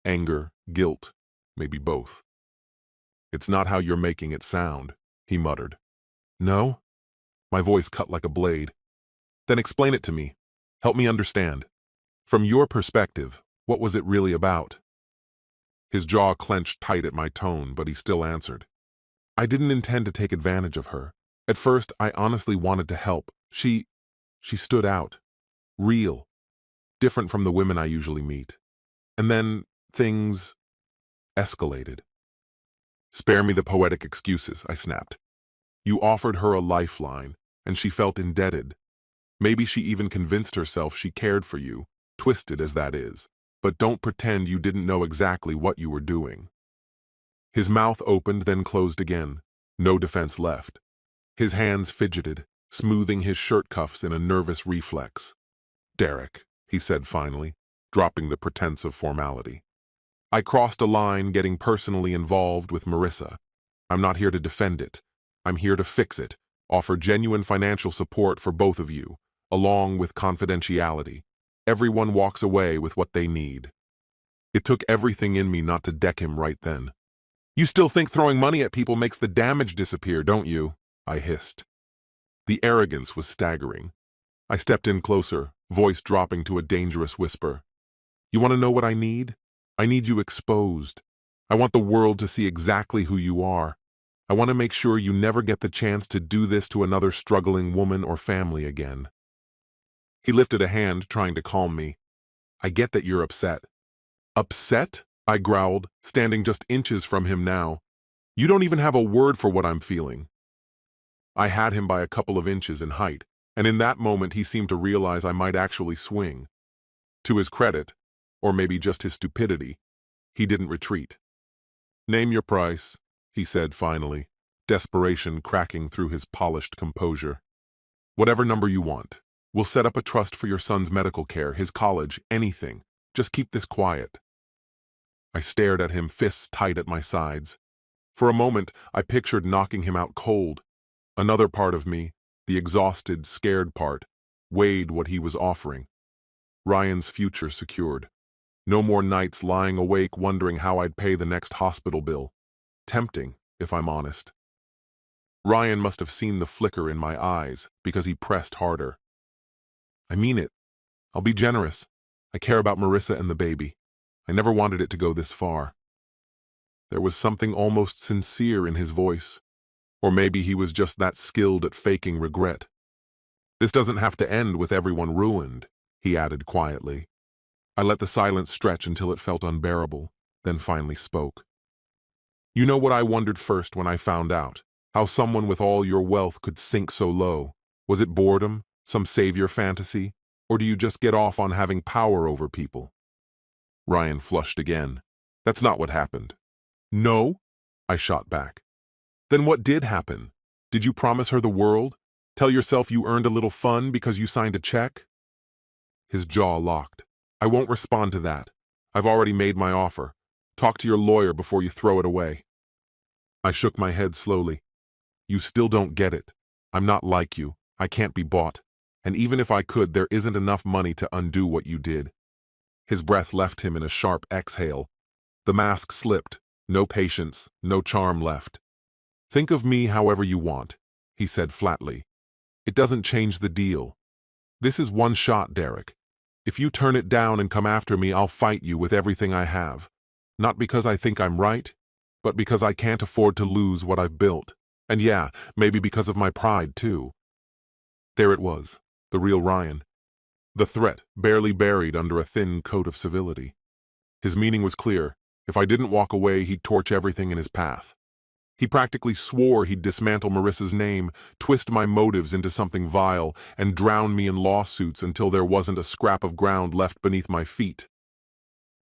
Anger, guilt, maybe both. It's not how you're making it sound, he muttered. No? My voice cut like a blade. Then explain it to me. Help me understand. From your perspective, what was it really about? His jaw clenched tight at my tone, but he still answered. I didn't intend to take advantage of her. At first, I honestly wanted to help. She stood out. Real. Different from the women I usually meet. And then, things escalated. Spare me the poetic excuses, I snapped. You offered her a lifeline, and she felt indebted. Maybe she even convinced herself she cared for you, twisted as that is. But don't pretend you didn't know exactly what you were doing. His mouth opened, then closed again. No defense left. His hands fidgeted, smoothing his shirt cuffs in a nervous reflex. Derek, he said finally, dropping the pretense of formality. I crossed a line, getting personally involved with Marissa. I'm not here to defend it. I'm here to fix it, offer genuine financial support for both of you, along with confidentiality. Everyone walks away with what they need. It took everything in me not to deck him right then. You still think throwing money at people makes the damage disappear, don't you? I hissed. The arrogance was staggering. I stepped in closer, voice dropping to a dangerous whisper. You want to know what I need? I need you exposed. I want the world to see exactly who you are. I want to make sure you never get the chance to do this to another struggling woman or family again. He lifted a hand, trying to calm me. I get that you're upset. Upset? I growled, standing just inches from him now. You don't even have a word for what I'm feeling. I had him by a couple of inches in height, and in that moment he seemed to realize I might actually swing. To his credit, or maybe just his stupidity, he didn't retreat. Name your price, he said finally, desperation cracking through his polished composure. Whatever number you want. We'll set up a trust for your son's medical care, his college, anything. Just keep this quiet. I stared at him, fists tight at my sides. For a moment, I pictured knocking him out cold. Another part of me, the exhausted, scared part, weighed what he was offering. Ryan's future secured. No more nights lying awake wondering how I'd pay the next hospital bill. Tempting, if I'm honest. Ryan must have seen the flicker in my eyes because he pressed harder. I mean it. I'll be generous. I care about Marissa and the baby. I never wanted it to go this far. There was something almost sincere in his voice. Or maybe he was just that skilled at faking regret. This doesn't have to end with everyone ruined, he added quietly. I let the silence stretch until it felt unbearable, then finally spoke. You know what I wondered first when I found out? How someone with all your wealth could sink so low? Was it boredom, some savior fantasy, or do you just get off on having power over people? Ryan flushed again. That's not what happened. No? I shot back. Then what did happen? Did you promise her the world? Tell yourself you earned a little fun because you signed a check? His jaw locked. I won't respond to that. I've already made my offer. Talk to your lawyer before you throw it away. I shook my head slowly. You still don't get it. I'm not like you. I can't be bought. And even if I could, there isn't enough money to undo what you did. His breath left him in a sharp exhale. The mask slipped. No patience, no charm left. Think of me however you want, he said flatly. It doesn't change the deal. This is one shot, Derek. If you turn it down and come after me, I'll fight you with everything I have. Not because I think I'm right, but because I can't afford to lose what I've built. And yeah, maybe because of my pride, too. There it was, the real Ryan. The threat, barely buried under a thin coat of civility. His meaning was clear. If I didn't walk away, he'd torch everything in his path. He practically swore he'd dismantle Marissa's name, twist my motives into something vile, and drown me in lawsuits until there wasn't a scrap of ground left beneath my feet.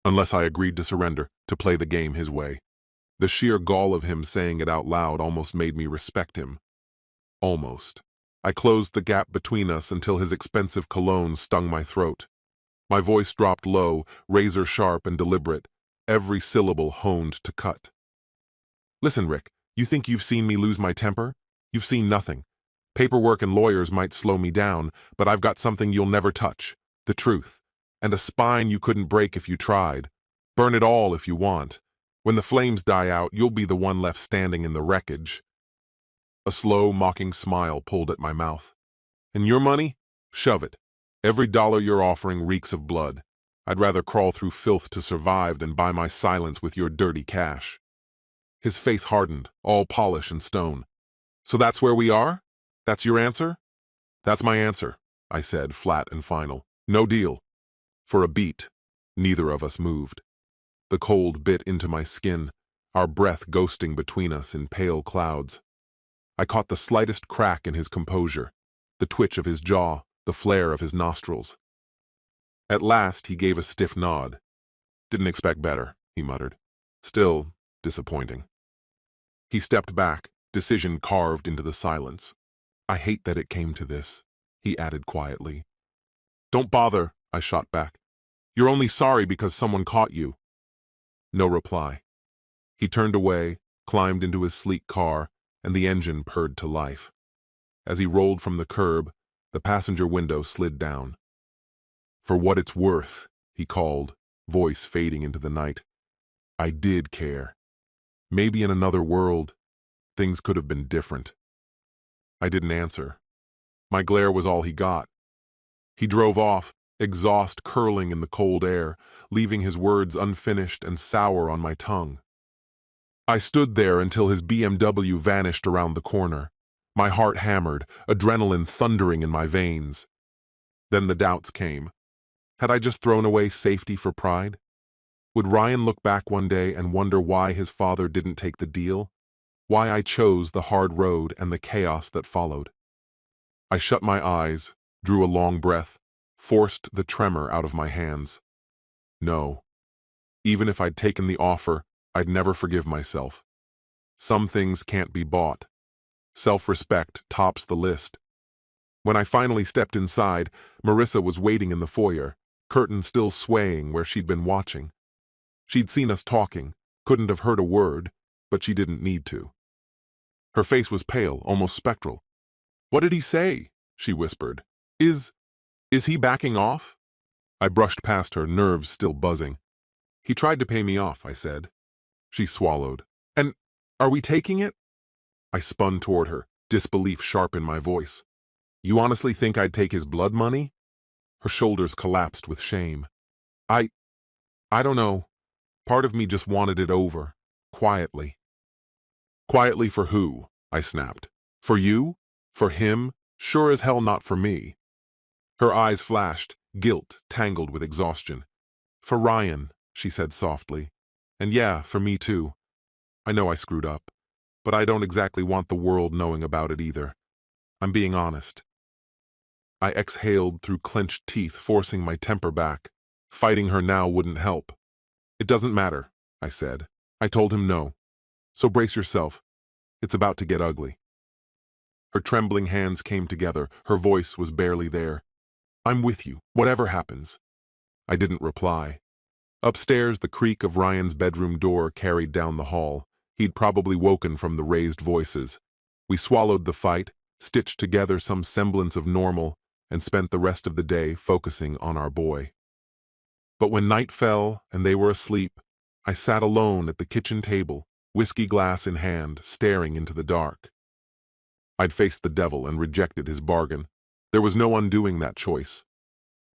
Unless I agreed to surrender, to play the game his way. The sheer gall of him saying it out loud almost made me respect him. Almost. I closed the gap between us until his expensive cologne stung my throat. My voice dropped low, razor sharp and deliberate, every syllable honed to cut. Listen, Rick, you think you've seen me lose my temper? You've seen nothing. Paperwork and lawyers might slow me down, but I've got something you'll never touch. The truth. And a spine you couldn't break if you tried. Burn it all if you want. When the flames die out, you'll be the one left standing in the wreckage. A slow, mocking smile pulled at my mouth. And your money? Shove it. Every dollar you're offering reeks of blood. I'd rather crawl through filth to survive than buy my silence with your dirty cash. His face hardened, all polish and stone. So that's where we are? That's your answer? That's my answer, I said, flat and final. No deal. For a beat, neither of us moved. The cold bit into my skin, our breath ghosting between us in pale clouds. I caught the slightest crack in his composure, the twitch of his jaw, the flare of his nostrils. At last, he gave a stiff nod. Didn't expect better, he muttered. Still disappointing. He stepped back, decision carved into the silence. I hate that it came to this, he added quietly. Don't bother, I shot back. You're only sorry because someone caught you. No reply. He turned away, climbed into his sleek car, and the engine purred to life. As he rolled from the curb, the passenger window slid down. For what it's worth, he called, voice fading into the night. I did care. Maybe in another world, things could have been different. I didn't answer. My glare was all he got. He drove off, exhaust curling in the cold air, leaving his words unfinished and sour on my tongue. I stood there until his BMW vanished around the corner. My heart hammered, adrenaline thundering in my veins. Then the doubts came. Had I just thrown away safety for pride? Would Ryan look back one day and wonder why his father didn't take the deal? Why I chose the hard road and the chaos that followed? I shut my eyes, drew a long breath, forced the tremor out of my hands. No. Even if I'd taken the offer, I'd never forgive myself. Some things can't be bought. Self-respect tops the list. When I finally stepped inside, Marissa was waiting in the foyer, curtain still swaying where she'd been watching. She'd seen us talking, couldn't have heard a word, but she didn't need to. Her face was pale, almost spectral. What did he say? She whispered. Is he backing off? I brushed past her, nerves still buzzing. He tried to pay me off, I said. She swallowed. And are we taking it? I spun toward her, disbelief sharp in my voice. You honestly think I'd take his blood money? Her shoulders collapsed with shame. I don't know. Part of me just wanted it over, quietly. Quietly for who? I snapped. For you? For him? Sure as hell not for me. Her eyes flashed, guilt tangled with exhaustion. "For Ryan," she said softly. "And yeah, for me too. I know I screwed up, but I don't exactly want the world knowing about it either. I'm being honest." I exhaled through clenched teeth, forcing my temper back. Fighting her now wouldn't help. "It doesn't matter," I said. I told him no. "So brace yourself. It's about to get ugly." Her trembling hands came together. Her voice was barely there. "I'm with you, whatever happens." I didn't reply. Upstairs, the creak of Ryan's bedroom door carried down the hall. He'd probably woken from the raised voices. We swallowed the fight, stitched together some semblance of normal, and spent the rest of the day focusing on our boy. But when night fell and they were asleep, I sat alone at the kitchen table, whiskey glass in hand, staring into the dark. I'd faced the devil and rejected his bargain. There was no undoing that choice.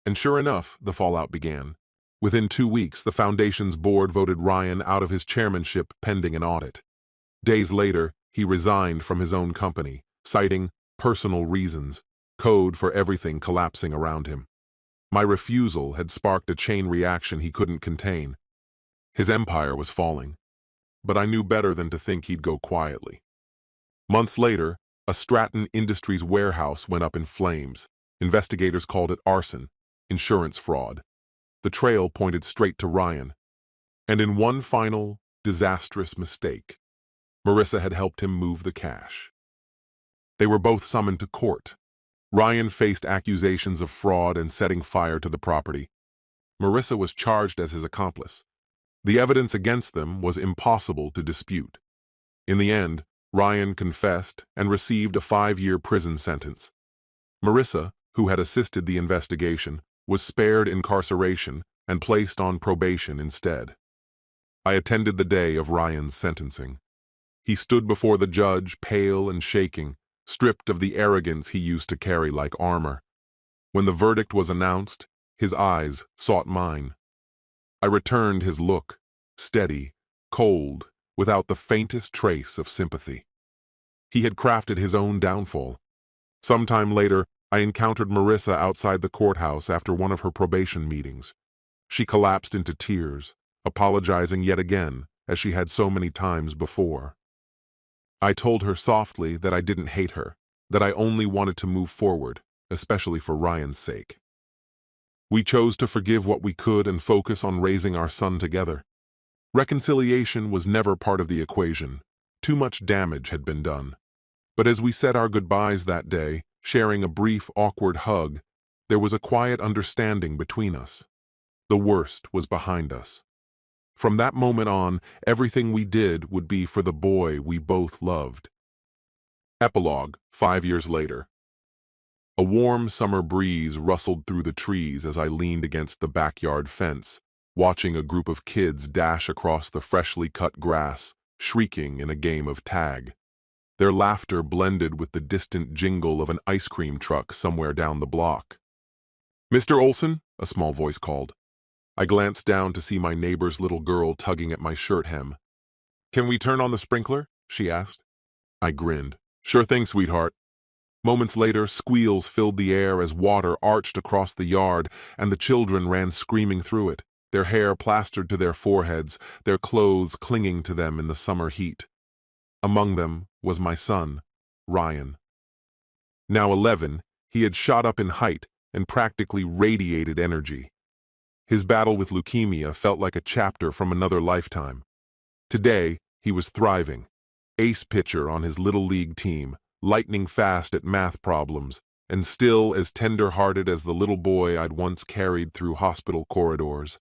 And sure enough, the fallout began. Within 2 weeks, the Foundation's board voted Ryan out of his chairmanship pending an audit. Days later, he resigned from his own company, citing personal reasons, code for everything collapsing around him. My refusal had sparked a chain reaction he couldn't contain. His empire was falling, but I knew better than to think he'd go quietly. Months later, a Stratton Industries warehouse went up in flames. Investigators called it arson, insurance fraud. The trail pointed straight to Ryan. And in one final, disastrous mistake, Marissa had helped him move the cash. They were both summoned to court. Ryan faced accusations of fraud and setting fire to the property. Marissa was charged as his accomplice. The evidence against them was impossible to dispute. In the end, Ryan confessed and received a 5-year prison sentence. Marissa, who had assisted the investigation, was spared incarceration and placed on probation instead. I attended the day of Ryan's sentencing. He stood before the judge, pale and shaking, stripped of the arrogance he used to carry like armor. When the verdict was announced, his eyes sought mine. I returned his look, steady, cold, without the faintest trace of sympathy. He had crafted his own downfall. Sometime later, I encountered Marissa outside the courthouse after one of her probation meetings. She collapsed into tears, apologizing yet again, as she had so many times before. I told her softly that I didn't hate her, that I only wanted to move forward, especially for Ryan's sake. We chose to forgive what we could and focus on raising our son together. Reconciliation was never part of the equation. Too much damage had been done. But as we said our goodbyes that day, sharing a brief, awkward hug, there was a quiet understanding between us. The worst was behind us. From that moment on, everything we did would be for the boy we both loved. Epilogue, 5 years later. A warm summer breeze rustled through the trees as I leaned against the backyard fence, watching a group of kids dash across the freshly cut grass, shrieking in a game of tag. Their laughter blended with the distant jingle of an ice cream truck somewhere down the block. "Mr. Olson?" a small voice called. I glanced down to see my neighbor's little girl tugging at my shirt hem. "Can we turn on the sprinkler?" she asked. I grinned. "Sure thing, sweetheart." Moments later, squeals filled the air as water arched across the yard, and the children ran screaming through it, their hair plastered to their foreheads, their clothes clinging to them in the summer heat. Among them was my son, Ryan. Now 11, he had shot up in height and practically radiated energy. His battle with leukemia felt like a chapter from another lifetime. Today, he was thriving. Ace pitcher on his little league team, lightning fast at math problems, and still as tender-hearted as the little boy I'd once carried through hospital corridors.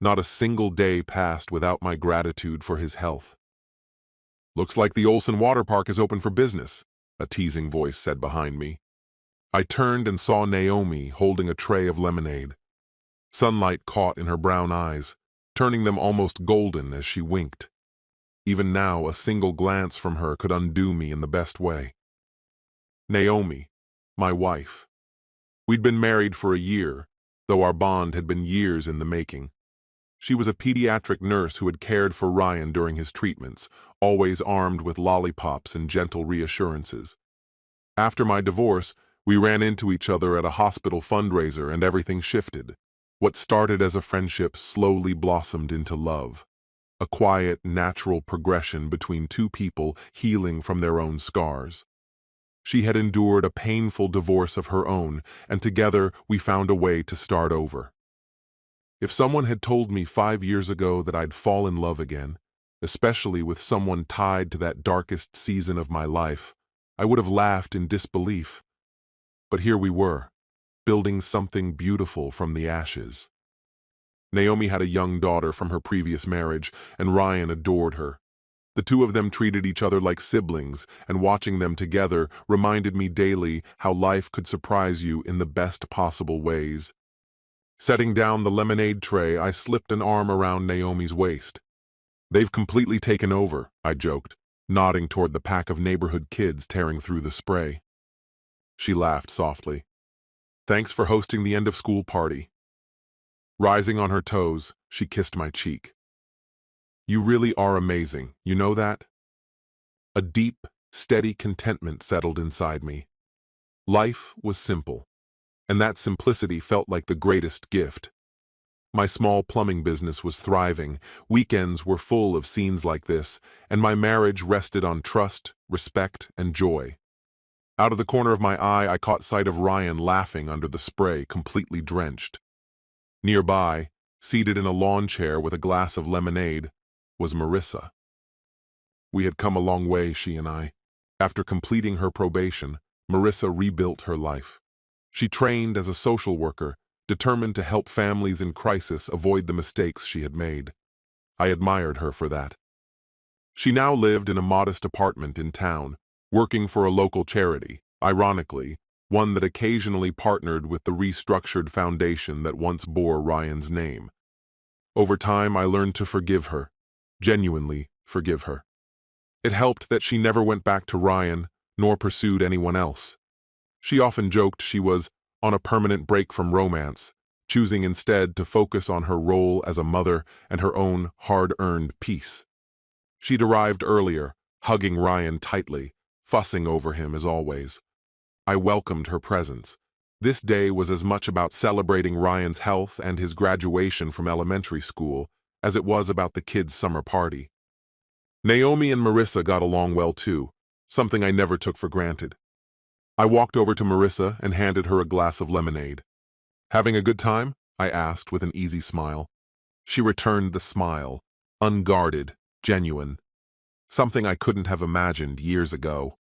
Not a single day passed without my gratitude for his health. "Looks like the Olson Water Park is open for business," a teasing voice said behind me. I turned and saw Naomi holding a tray of lemonade. Sunlight caught in her brown eyes, turning them almost golden as she winked. Even now, a single glance from her could undo me in the best way. Naomi, my wife. We'd been married for a year, though our bond had been years in the making. She was a pediatric nurse who had cared for Ryan during his treatments, always armed with lollipops and gentle reassurances. After my divorce, We ran into each other at a hospital fundraiser and everything shifted. What started as a friendship slowly blossomed into love. A quiet, natural progression between two people healing from their own scars. She had endured a painful divorce of her own, and together we found a way to start over. If someone had told me 5 years ago that I'd fall in love again, especially with someone tied to that darkest season of my life, I would have laughed in disbelief. But here we were, building something beautiful from the ashes. Naomi had a young daughter from her previous marriage, and Ryan adored her. The two of them treated each other like siblings, and watching them together reminded me daily how life could surprise you in the best possible ways. Setting down the lemonade tray, I slipped an arm around Naomi's waist. "They've completely taken over," I joked, nodding toward the pack of neighborhood kids tearing through the spray. She laughed softly. "Thanks for hosting the end-of-school party." Rising on her toes, she kissed my cheek. "You really are amazing, you know that?" A deep, steady contentment settled inside me. Life was simple, and that simplicity felt like the greatest gift. My small plumbing business was thriving, weekends were full of scenes like this, and my marriage rested on trust, respect, and joy. Out of the corner of my eye, I caught sight of Ryan laughing under the spray, completely drenched. Nearby, seated in a lawn chair with a glass of lemonade, was Marissa. We had come a long way, she and I. After completing her probation, Marissa rebuilt her life. She trained as a social worker, determined to help families in crisis avoid the mistakes she had made. I admired her for that. She now lived in a modest apartment in town, working for a local charity, ironically, one that occasionally partnered with the restructured foundation that once bore Ryan's name. Over time, I learned to forgive her, genuinely forgive her. It helped that she never went back to Ryan, nor pursued anyone else. She often joked she was on a permanent break from romance, choosing instead to focus on her role as a mother and her own hard-earned peace. She'd arrived earlier, hugging Ryan tightly, fussing over him as always. I welcomed her presence. This day was as much about celebrating Ryan's health and his graduation from elementary school as it was about the kids' summer party. Naomi and Marissa got along well too, something I never took for granted. I walked over to Marissa and handed her a glass of lemonade. "Having a good time?" I asked with an easy smile. She returned the smile, unguarded, genuine. Something I couldn't have imagined years ago.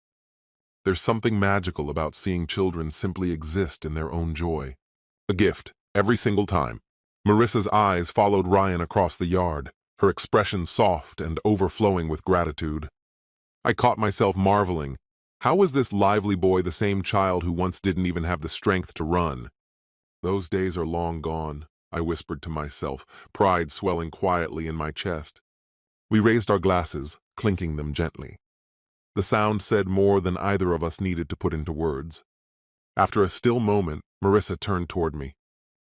There's something magical about seeing children simply exist in their own joy. A gift, every single time. Marissa's eyes followed Ryan across the yard, her expression soft and overflowing with gratitude. I caught myself marveling. How was this lively boy the same child who once didn't even have the strength to run? "Those days are long gone," I whispered to myself, pride swelling quietly in my chest. We raised our glasses, clinking them gently. The sound said more than either of us needed to put into words. After a still moment, Marissa turned toward me.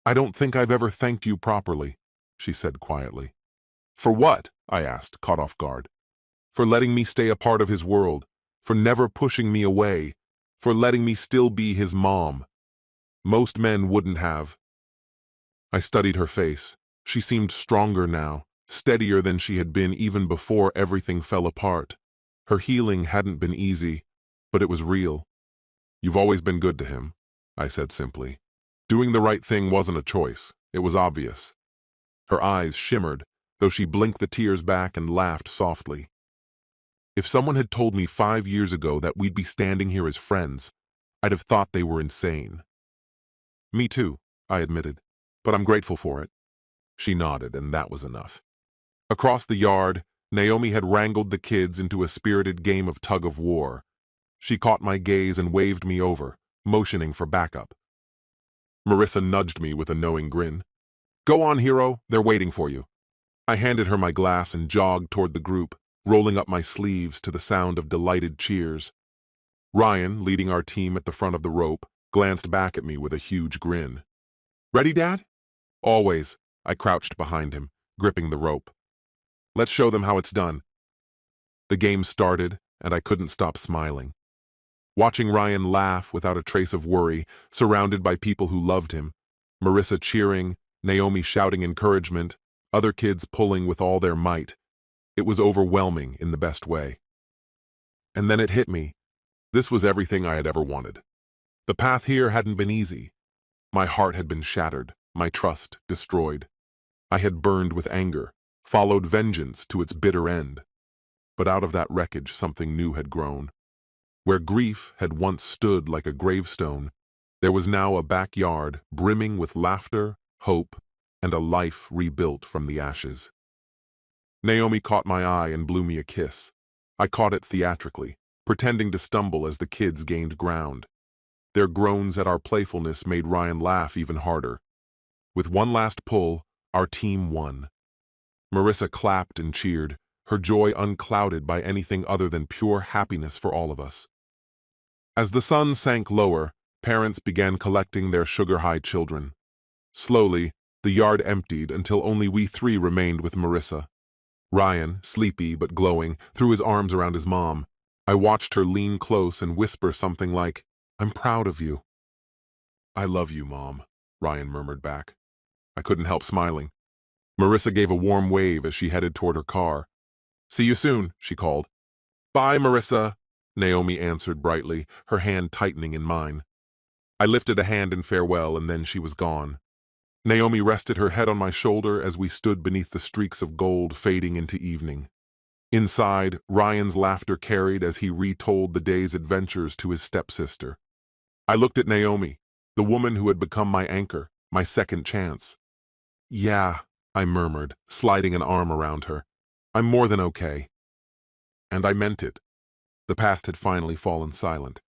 "I don't think I've ever thanked you properly," she said quietly. "For what?" I asked, caught off guard. "For letting me stay a part of his world, for never pushing me away, for letting me still be his mom. Most men wouldn't have." I studied her face. She seemed stronger now, steadier than she had been even before everything fell apart. Her healing hadn't been easy, but it was real. "You've always been good to him," I said simply. Doing the right thing wasn't a choice. It was obvious. Her eyes shimmered, though she blinked the tears back and laughed softly. If someone had told me 5 years ago that we'd be standing here as friends, I'd have thought they were insane. "Me too," I admitted, "but I'm grateful for it." She nodded, and that was enough. Across the yard, Naomi had wrangled the kids into a spirited game of tug-of-war. She caught my gaze and waved me over, motioning for backup. Marissa nudged me with a knowing grin. "Go on, hero, they're waiting for you." I handed her my glass and jogged toward the group, rolling up my sleeves to the sound of delighted cheers. Ryan, leading our team at the front of the rope, glanced back at me with a huge grin. "Ready, Dad?" "Always." I crouched behind him, gripping the rope. "Let's show them how it's done." The game started, and I couldn't stop smiling. Watching Ryan laugh without a trace of worry, surrounded by people who loved him, Marissa cheering, Naomi shouting encouragement, other kids pulling with all their might. It was overwhelming in the best way. And then it hit me. This was everything I had ever wanted. The path here hadn't been easy. My heart had been shattered, my trust destroyed. I had burned with anger, followed vengeance to its bitter end. But out of that wreckage something new had grown. Where grief had once stood like a gravestone, there was now a backyard brimming with laughter, hope, and a life rebuilt from the ashes. Naomi caught my eye and blew me a kiss. I caught it theatrically, pretending to stumble as the kids gained ground. Their groans at our playfulness made Ryan laugh even harder. With one last pull, our team won. Marissa clapped and cheered, her joy unclouded by anything other than pure happiness for all of us. As the sun sank lower, parents began collecting their sugar-high children. Slowly, the yard emptied until only we three remained with Marissa. Ryan, sleepy but glowing, threw his arms around his mom. I watched her lean close and whisper something like, "I'm proud of you." "I love you, Mom," Ryan murmured back. I couldn't help smiling. Marissa gave a warm wave as she headed toward her car. "See you soon," she called. "Bye, Marissa," Naomi answered brightly, her hand tightening in mine. I lifted a hand in farewell, and then she was gone. Naomi rested her head on my shoulder as we stood beneath the streaks of gold fading into evening. Inside, Ryan's laughter carried as he retold the day's adventures to his stepsister. I looked at Naomi, the woman who had become my anchor, my second chance. "Yeah," I murmured, sliding an arm around her. "I'm more than okay." And I meant it. The past had finally fallen silent.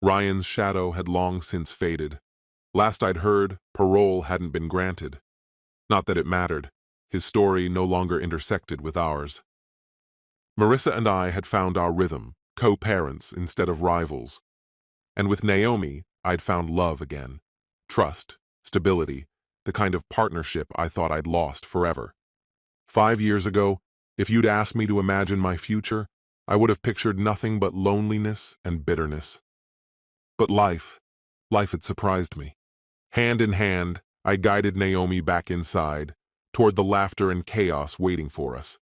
Ryan's shadow had long since faded. Last I'd heard, parole hadn't been granted. Not that it mattered. His story no longer intersected with ours. Marissa and I had found our rhythm, co-parents instead of rivals. And with Naomi, I'd found love again. Trust, stability, the kind of partnership I thought I'd lost forever. 5 years ago, if you'd asked me to imagine my future, I would have pictured nothing but loneliness and bitterness. But life had surprised me. Hand in hand, I guided Naomi back inside, toward the laughter and chaos waiting for us.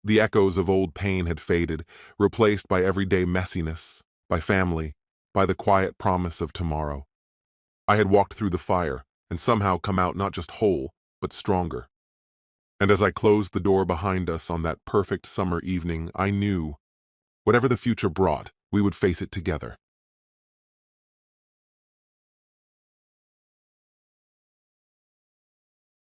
The echoes of old pain had faded, replaced by everyday messiness, by family, by the quiet promise of tomorrow. I had walked through the fire, and somehow come out not just whole, but stronger. And as I closed the door behind us on that perfect summer evening, I knew, whatever the future brought, we would face it together.